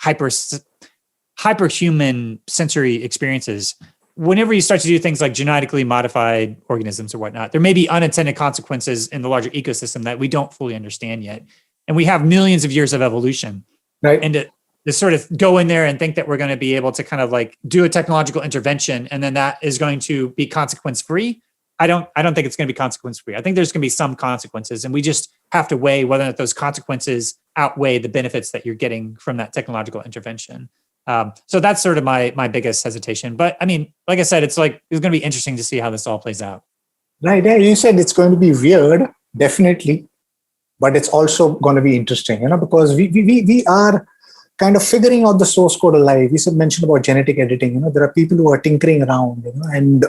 hyperhuman sensory experiences. Whenever you start to do things like genetically modified organisms or whatnot, there may be unintended consequences in the larger ecosystem that we don't fully understand yet. And we have millions of years of evolution. Right. And to sort of go in there and think that we're going to be able to kind of like do a technological intervention and then that is going to be consequence free. I don't think it's going to be consequence free. I think there's going to be some consequences, and we just have to weigh whether or not those consequences outweigh the benefits that you're getting from that technological intervention. So that's sort of my biggest hesitation. But I mean, like I said, it's going to be interesting to see how this all plays out. Right. Yeah, you said it's going to be weird, definitely, but it's also going to be interesting, because we are kind of figuring out the source code alive. You mentioned about genetic editing. There are people who are tinkering around, and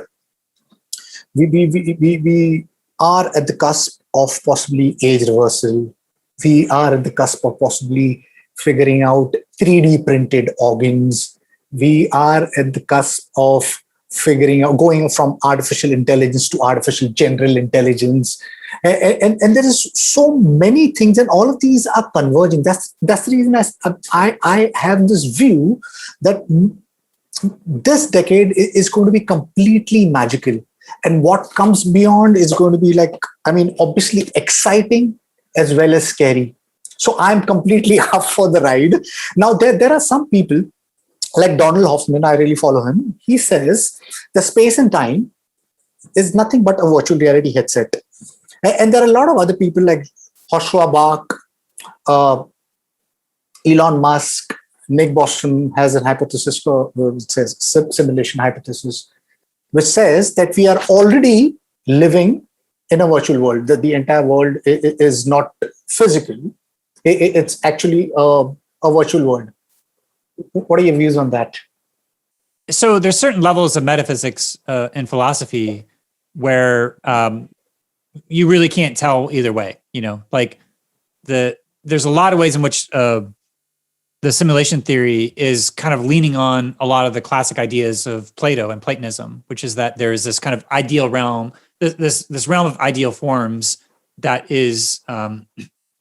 we are at the cusp of possibly age reversal. We are at the cusp of possibly figuring out 3D printed organs. We are at the cusp of figuring out, going from artificial intelligence to artificial general intelligence. And there is so many things, and all of these are converging. That's the reason I have this view that this decade is going to be completely magical. And what comes beyond is going to be obviously exciting as well as scary. So I'm completely up for the ride. Now, there are some people like Donald Hoffman, I really follow him. He says the space and time is nothing but a virtual reality headset. And there are a lot of other people like Joshua Bach, Elon Musk, Nick Bostrom has a hypothesis it says simulation hypothesis, which says that we are already living in a virtual world, that the entire world is not physical. It's actually a virtual world. What are your views on that? So there's certain levels of metaphysics and philosophy where you really can't tell either way. There's a lot of ways in which the simulation theory is kind of leaning on a lot of the classic ideas of Plato and Platonism, which is that there is this kind of ideal realm, this realm of ideal forms that is kind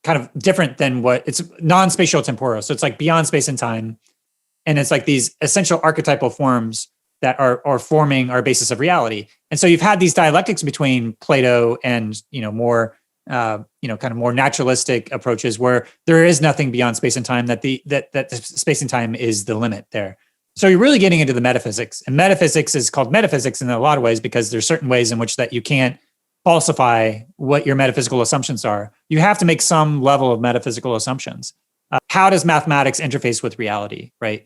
of different than what it's non-spatial temporal. So it's like beyond space and time. And it's like these essential archetypal forms that are forming our basis of reality. And so you've had these dialectics between Plato and, more, kind of more naturalistic approaches where there is nothing beyond space and time, that the space and time is the limit there. So you're really getting into the metaphysics, and metaphysics is called metaphysics in a lot of ways because there's certain ways in which that you can't falsify what your metaphysical assumptions are. You have to make some level of metaphysical assumptions. How does mathematics interface with reality, right?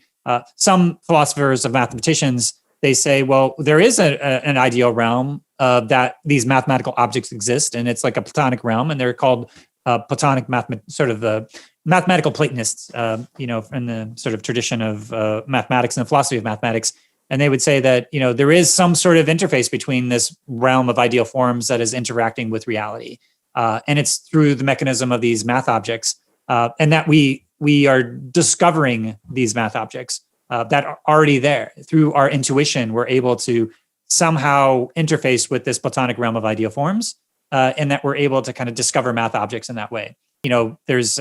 Some philosophers of mathematicians, they say, well, there is an ideal realm that these mathematical objects exist, and it's like a Platonic realm, and they're called Platonic mathematical Platonists, in the sort of tradition of mathematics and the philosophy of mathematics. And they would say that, there is some sort of interface between this realm of ideal forms that is interacting with reality. And it's through the mechanism of these math objects, and that we are discovering these math objects that are already there. Through our intuition, we're able to somehow interface with this Platonic realm of ideal forms, and that we're able to kind of discover math objects in that way. There's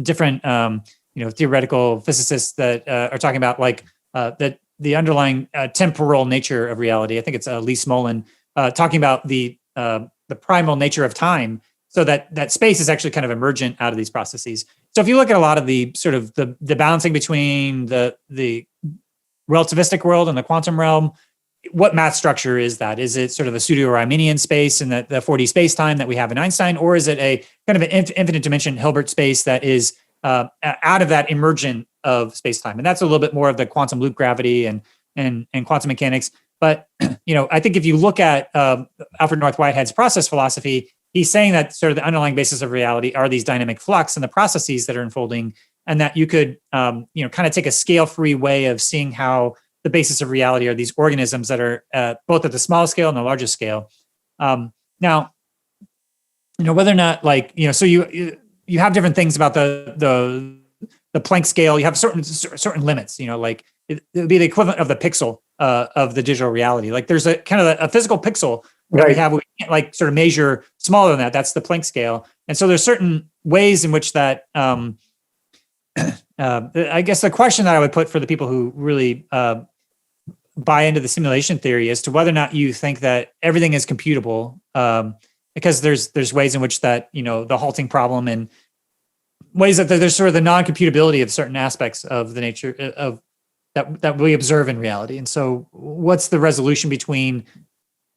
different, theoretical physicists that are talking about that the underlying temporal nature of reality. I think it's Lee Smolin talking about the primal nature of time, so that space is actually kind of emergent out of these processes. So if you look at a lot of the sort of the balancing between the relativistic world and the quantum realm, what math structure is that? Is it sort of a pseudo-Riemannian space in the 4D space-time that we have in Einstein, or is it a kind of an infinite dimension Hilbert space that is out of that emergent of space-time? And that's a little bit more of the quantum loop gravity and quantum mechanics. But I think if you look at Alfred North Whitehead's process philosophy, he's saying that sort of the underlying basis of reality are these dynamic flux and the processes that are unfolding, and that you could kind of take a scale-free way of seeing how the basis of reality are these organisms that are both at the small scale and the largest scale. Now, whether or not so you have different things about the Planck scale. You have certain limits. It would be the equivalent of the pixel of the digital reality. Like there's a kind of a physical pixel that we have. We can't sort of measure smaller than that. That's the Planck scale. And so there's certain ways in which that. I guess the question that I would put for the people who really buy into the simulation theory as to whether or not you think that everything is computable, because there's ways in which that the halting problem and ways that there's sort of the non-computability of certain aspects of the nature of that we observe in reality. And so, what's the resolution between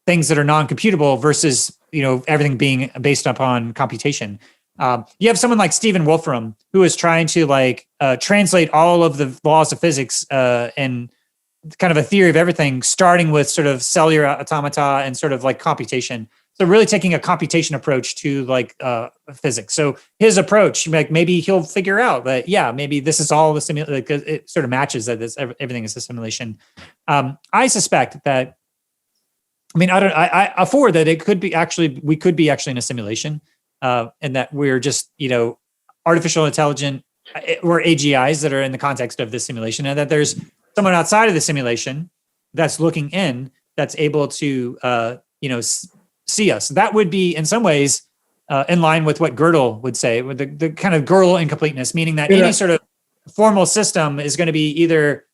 things that are non-computable versus everything being based upon computation? You have someone like Stephen Wolfram who is trying to translate all of the laws of physics and kind of a theory of everything, starting with sort of cellular automata and sort of like computation. So really taking a computation approach to physics. So his approach, maybe he'll figure out that, maybe this is all the simulation, because it sort of matches that everything is a simulation. I suspect that, I afford that it could be we could be actually in a simulation. And that we're just, artificial intelligent or AGIs that are in the context of this simulation, and that there's someone outside of the simulation that's looking in, that's able to, see us. That would be in some ways in line with what Gödel would say, with the kind of Gödel incompleteness, meaning that any sort of formal system is going to be either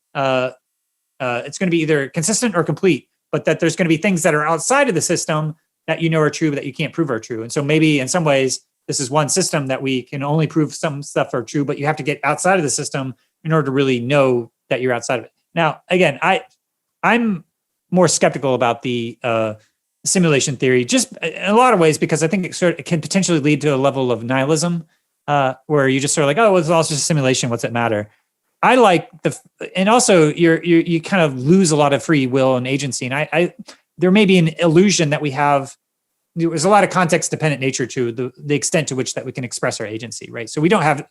consistent or complete, but that there's going to be things that are outside of the system that are true, but that you can't prove are true. And so maybe in some ways, this is one system that we can only prove some stuff are true, but you have to get outside of the system in order to really know that you're outside of it. Now, again, I'm more skeptical about the simulation theory, just in a lot of ways, because I think it can potentially lead to a level of nihilism, where you just sort of like, oh, well, it's all just a simulation. What's it matter? I like and also you kind of lose a lot of free will and agency. And there may be an illusion that we have. There's a lot of context dependent nature to the extent to which that we can express our agency, right? So we don't have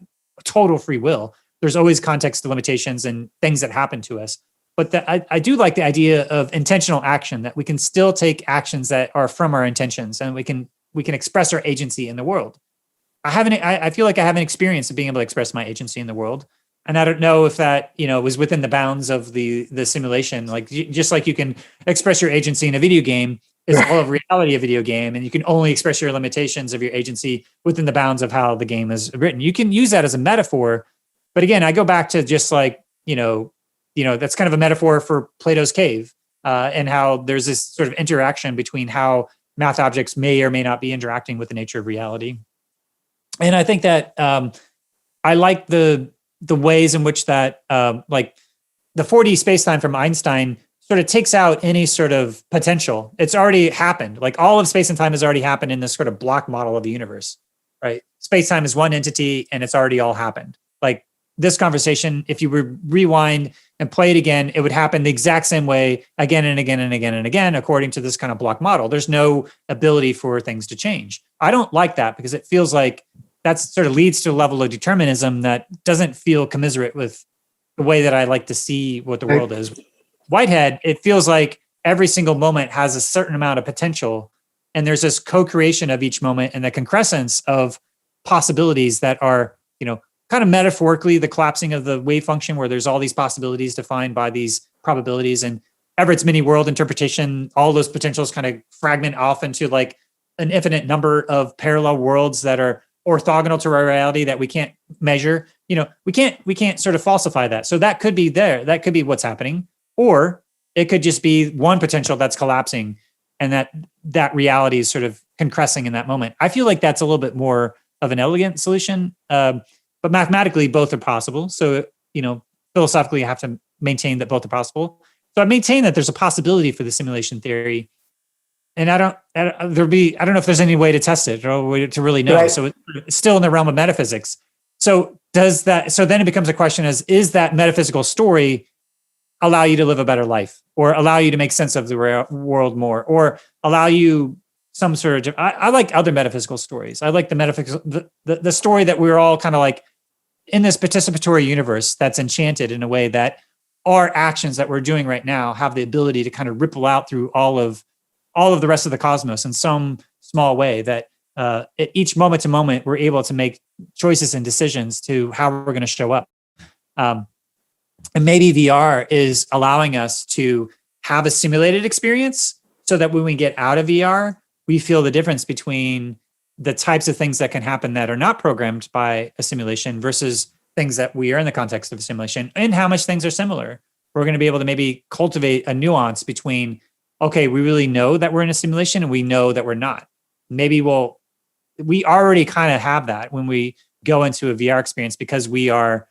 total free will. There's always context limitations and things that happen to us. But I do like the idea of intentional action, that we can still take actions that are from our intentions, and we can express our agency in the world. I feel like I have an experience of being able to express my agency in the world. And I don't know if that, was within the bounds of the simulation. Like, just like you can express your agency in a video game, is all of reality a video game, and you can only express your limitations of your agency within the bounds of how the game is written. You can use that as a metaphor, but again, I go back to just like, that's kind of a metaphor for Plato's cave, and how there's this sort of interaction between how math objects may or may not be interacting with the nature of reality. And I think that I like the ways in which that, the 4D spacetime from Einstein sort of takes out any sort of potential. It's already happened. Like all of space and time has already happened in this sort of block model of the universe, right? Space-time is one entity and it's already all happened. Like this conversation, if you rewind and play it again, it would happen the exact same way again and again and again and again, according to this kind of block model. There's no ability for things to change. I don't like that because it feels like that sort of leads to a level of determinism that doesn't feel commiserate with the way that I like to see what the world is. Whitehead, it feels like every single moment has a certain amount of potential, and there's this co-creation of each moment and the concrescence of possibilities that are, kind of metaphorically the collapsing of the wave function, where there's all these possibilities defined by these probabilities, and Everett's mini world interpretation, all those potentials kind of fragment off into like an infinite number of parallel worlds that are orthogonal to our reality that we can't measure. We can't sort of falsify that. So that could be there. That could be what's happening. Or it could just be one potential that's collapsing and that reality is sort of concressing in that moment. I feel like that's a little bit more of an elegant solution. But mathematically, both are possible. So, philosophically, you have to maintain that both are possible. So I maintain that there's a possibility for the simulation theory. And I don't know if there's any way to test it or a way to really know. Right. So it's still in the realm of metaphysics. So then it becomes a question is that metaphysical story allow you to live a better life, or allow you to make sense of the world more, or allow you some sort of, I like other metaphysical stories. I like the metaphysical, the story that we're all kind of like in this participatory universe that's enchanted in a way that our actions that we're doing right now have the ability to kind of ripple out through all of the rest of the cosmos in some small way, that at each moment to moment, we're able to make choices and decisions to how we're going to show up. And maybe VR is allowing us to have a simulated experience so that when we get out of VR, we feel the difference between the types of things that can happen that are not programmed by a simulation versus things that we are in the context of a simulation, and how much things are similar. We're going to be able to maybe cultivate a nuance between, okay, we really know that we're in a simulation and we know that we're not. Maybe we already kind of have that when we go into a VR experience, because we are,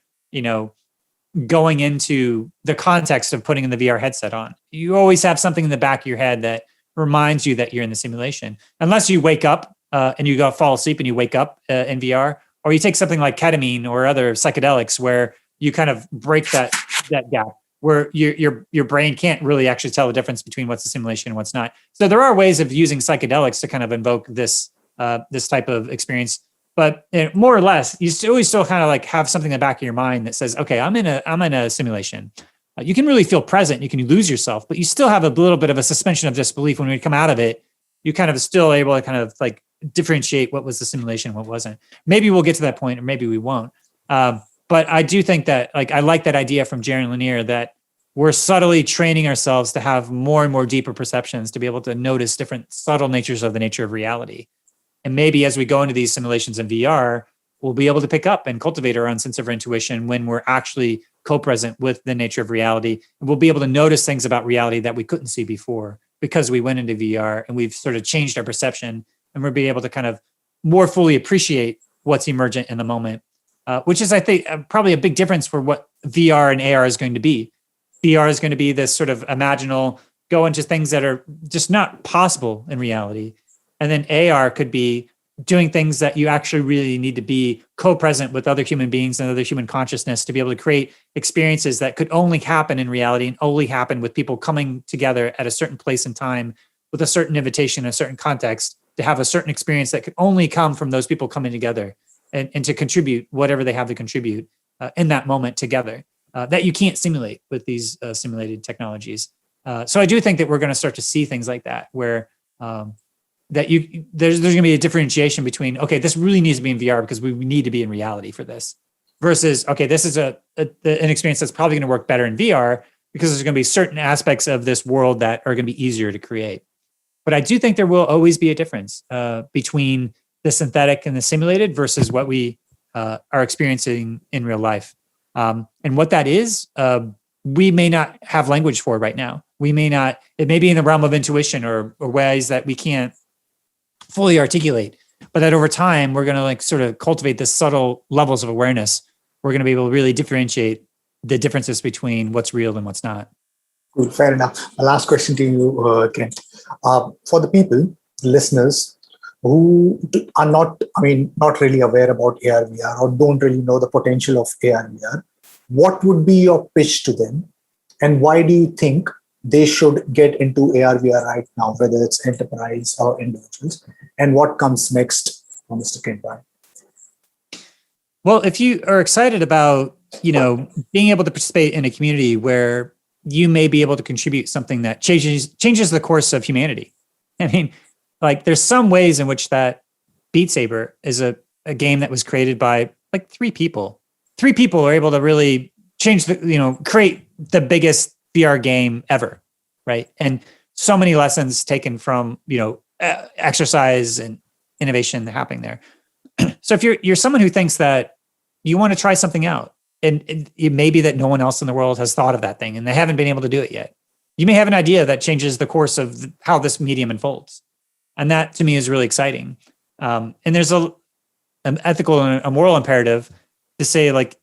going into the context of putting in the VR headset on. You always have something in the back of your head that reminds you that you're in the simulation, unless you wake up and you go fall asleep and you wake up in VR, or you take something like ketamine or other psychedelics where you kind of break that gap, where your brain can't really actually tell the difference between what's a simulation and what's not. So there are ways of using psychedelics to kind of invoke this type of experience. But more or less, you always still kind of like have something in the back of your mind that says, okay, I'm in a simulation. You can really feel present. You can lose yourself, but you still have a little bit of a suspension of disbelief when you come out of it. You kind of still able to kind of like differentiate what was the simulation, what wasn't. Maybe we'll get to that point, or maybe we won't. But I do think that, like, I like that idea from Jaron Lanier that we're subtly training ourselves to have more and more deeper perceptions, to be able to notice different subtle natures of the nature of reality. And maybe as we go into these simulations in VR, we'll be able to pick up and cultivate our own sense of intuition when we're actually co-present with the nature of reality. And we'll be able to notice things about reality that we couldn't see before because we went into VR and we've sort of changed our perception, and we'll be able to kind of more fully appreciate what's emergent in the moment, which is, I think, probably a big difference for what VR and AR is going to be. VR is going to be this sort of imaginal, go into things that are just not possible in reality. And then AR could be doing things that you actually really need to be co-present with other human beings and other human consciousness to be able to create experiences that could only happen in reality and only happen with people coming together at a certain place and time with a certain invitation, a certain context, to have a certain experience that could only come from those people coming together and to contribute whatever they have to contribute in that moment together, that you can't simulate with these simulated technologies. So I do think that we're going to start to see things like that, where there's going to be a differentiation between, okay, this really needs to be in VR because we need to be in reality for this, versus, okay, this is an experience that's probably going to work better in VR because there's going to be certain aspects of this world that are going to be easier to create. But I do think there will always be a difference between the synthetic and the simulated versus what we are experiencing in real life. And what that is, we may not have language for right now. It may be in the realm of intuition or ways that we can't fully articulate, but that over time, we're going to like sort of cultivate this subtle levels of awareness. We're going to be able to really differentiate the differences between what's real and what's not. Cool, fair enough. A last question to you, Kent. For the people, listeners who are not really aware about AR, VR, or don't really know the potential of AR, VR, what would be your pitch to them? And why do you think they should get into AR, VR right now, whether it's enterprise or individuals? And what comes next for Mr. Kent Bai? Well, if you are excited about, being able to participate in a community where you may be able to contribute something that changes the course of humanity. I mean, like there's some ways in which that Beat Saber is a game that was created by like three people. Three people are able to really change create the biggest VR game ever, right? And so many lessons taken from, exercise and innovation happening there. So if you're someone who thinks that you want to try something out, and it may be that no one else in the world has thought of that thing and they haven't been able to do it yet. You may have an idea that changes the course of how this medium unfolds. And that to me is really exciting. And there's an ethical and a moral imperative to say, like,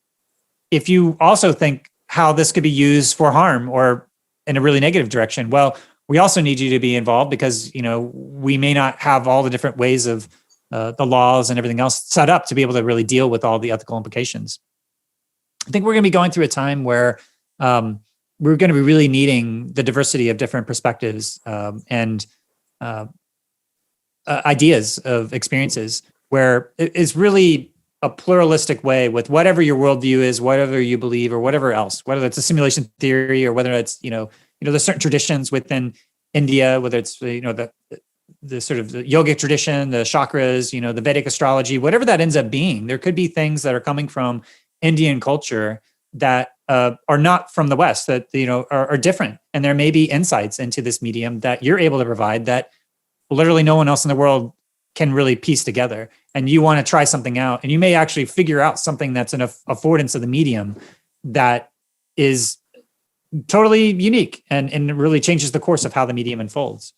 if you also think how this could be used for harm or in a really negative direction, well, we also need you to be involved because, we may not have all the different ways of the laws and everything else set up to be able to really deal with all the ethical implications. I think we're going to be going through a time where we're going to be really needing the diversity of different perspectives and ideas of experiences, where it's really a pluralistic way with whatever your worldview is, whatever you believe, or whatever else, whether it's a simulation theory or whether it's there's certain traditions within India, whether it's the sort of the yogic tradition, the chakras, the Vedic astrology, whatever that ends up being. There could be things that are coming from Indian culture that are not from the West, that are different, and there may be insights into this medium that you're able to provide that literally no one else in the world can really piece together. And you want to try something out, and you may actually figure out something that's an affordance of the medium that is totally unique and really changes the course of how the medium unfolds.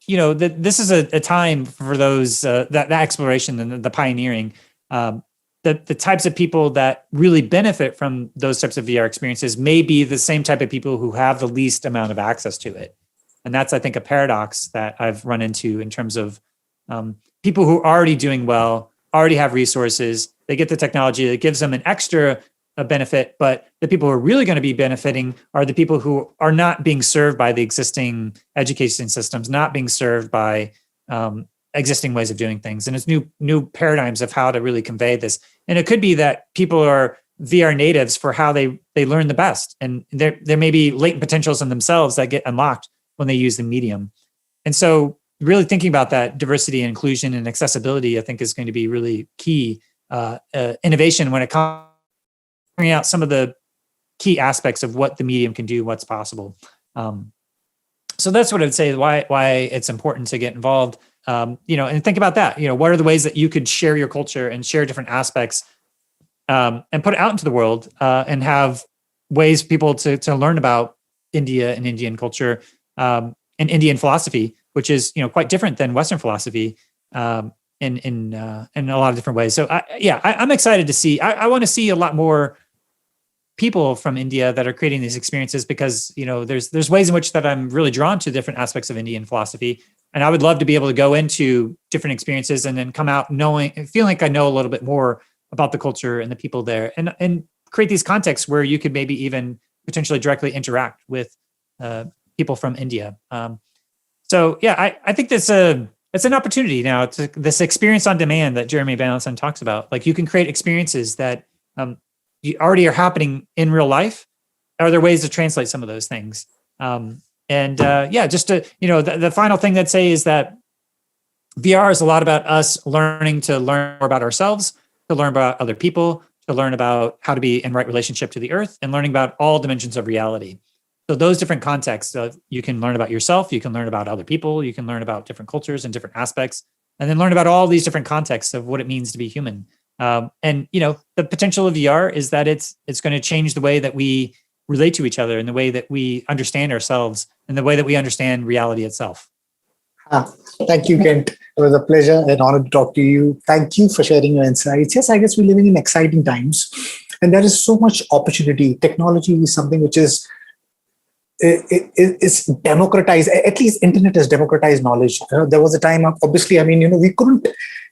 This is a time for those that exploration and the pioneering. The types of people that really benefit from those types of VR experiences may be the same type of people who have the least amount of access to it. And that's, I think, a paradox that I've run into in terms of people who are already doing well, already have resources, they get the technology that gives them an extra benefit, but the people who are really going to be benefiting are the people who are not being served by the existing education systems, not being served by existing ways of doing things. And it's new paradigms of how to really convey this. And it could be that people are VR natives for how they learn the best. And there may be latent potentials in themselves that get unlocked when they use the medium. And so really thinking about that diversity and inclusion and accessibility, I think, is going to be really key innovation when it comes to figuring out some of the key aspects of what the medium can do, what's possible. So that's what I'd say, why it's important to get involved. And think about that. What are the ways that you could share your culture and share different aspects and put it out into the world and have ways for people to learn about India and Indian culture and Indian philosophy, which is quite different than Western philosophy in a lot of different ways. So I'm excited to see. I want to see a lot more people from India that are creating these experiences because there's ways in which that I'm really drawn to different aspects of Indian philosophy. And I would love to be able to go into different experiences and then come out feeling like I know a little bit more about the culture and the people there, and create these contexts where you could maybe even potentially directly interact with people from India. I think it's an opportunity now to this experience on demand that Jeremy Valenson talks about. Like, you can create experiences that you already are happening in real life. Are there ways to translate some of those things? The final thing I'd say is that VR is a lot about us learning more about ourselves, to learn about other people, to learn about how to be in right relationship to the earth, and learning about all dimensions of reality. So those different contexts, you can learn about yourself, you can learn about other people, you can learn about different cultures and different aspects, and then learn about all these different contexts of what it means to be human. The potential of VR is that it's going to change the way that we relate to each other and the way that we understand ourselves and the way that we understand reality itself. Thank you, Kent. It was a pleasure and honor to talk to you. Thank you for sharing your insights. Yes, I guess we're living in exciting times. And there is so much opportunity. Technology is something which is democratized. At least internet has democratized knowledge. There was a time, obviously, we couldn't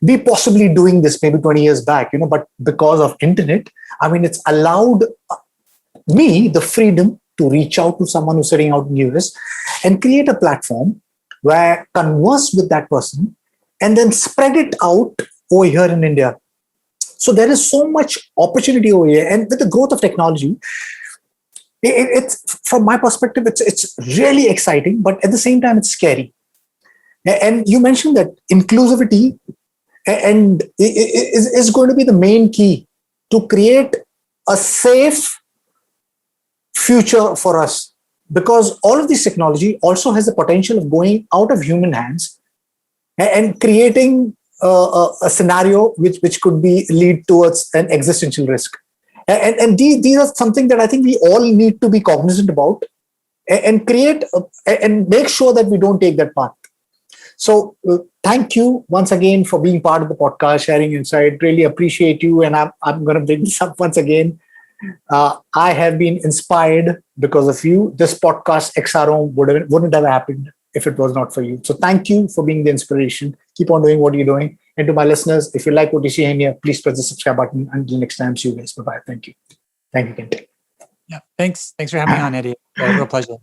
be possibly doing this maybe 20 years back, but because of internet, it's allowed me the freedom to reach out to someone who's sitting out in the US and create a platform where I converse with that person and then spread it out over here in India. So there is so much opportunity over here. And with the growth of technology, it's from my perspective, it's really exciting, but at the same time, it's scary. And you mentioned that inclusivity and is going to be the main key to create a safe future for us, because all of this technology also has the potential of going out of human hands and creating a scenario which could be lead towards an existential risk. And these are something that I think we all need to be cognizant about and create and make sure that we don't take that path. So thank you once again for being part of the podcast, sharing insight. Really appreciate you. And I'm going to bring this up once again. I have been inspired because of you. This podcast, XRO, wouldn't have happened if it was not for you. So thank you for being the inspiration. Keep on doing what you're doing. And to my listeners, if you like what you see here, please press the subscribe button. Until next time, see you guys. Bye-bye. Thank you. Thank you, Kent. Yeah. Thanks for having me on, Eddie. A real pleasure.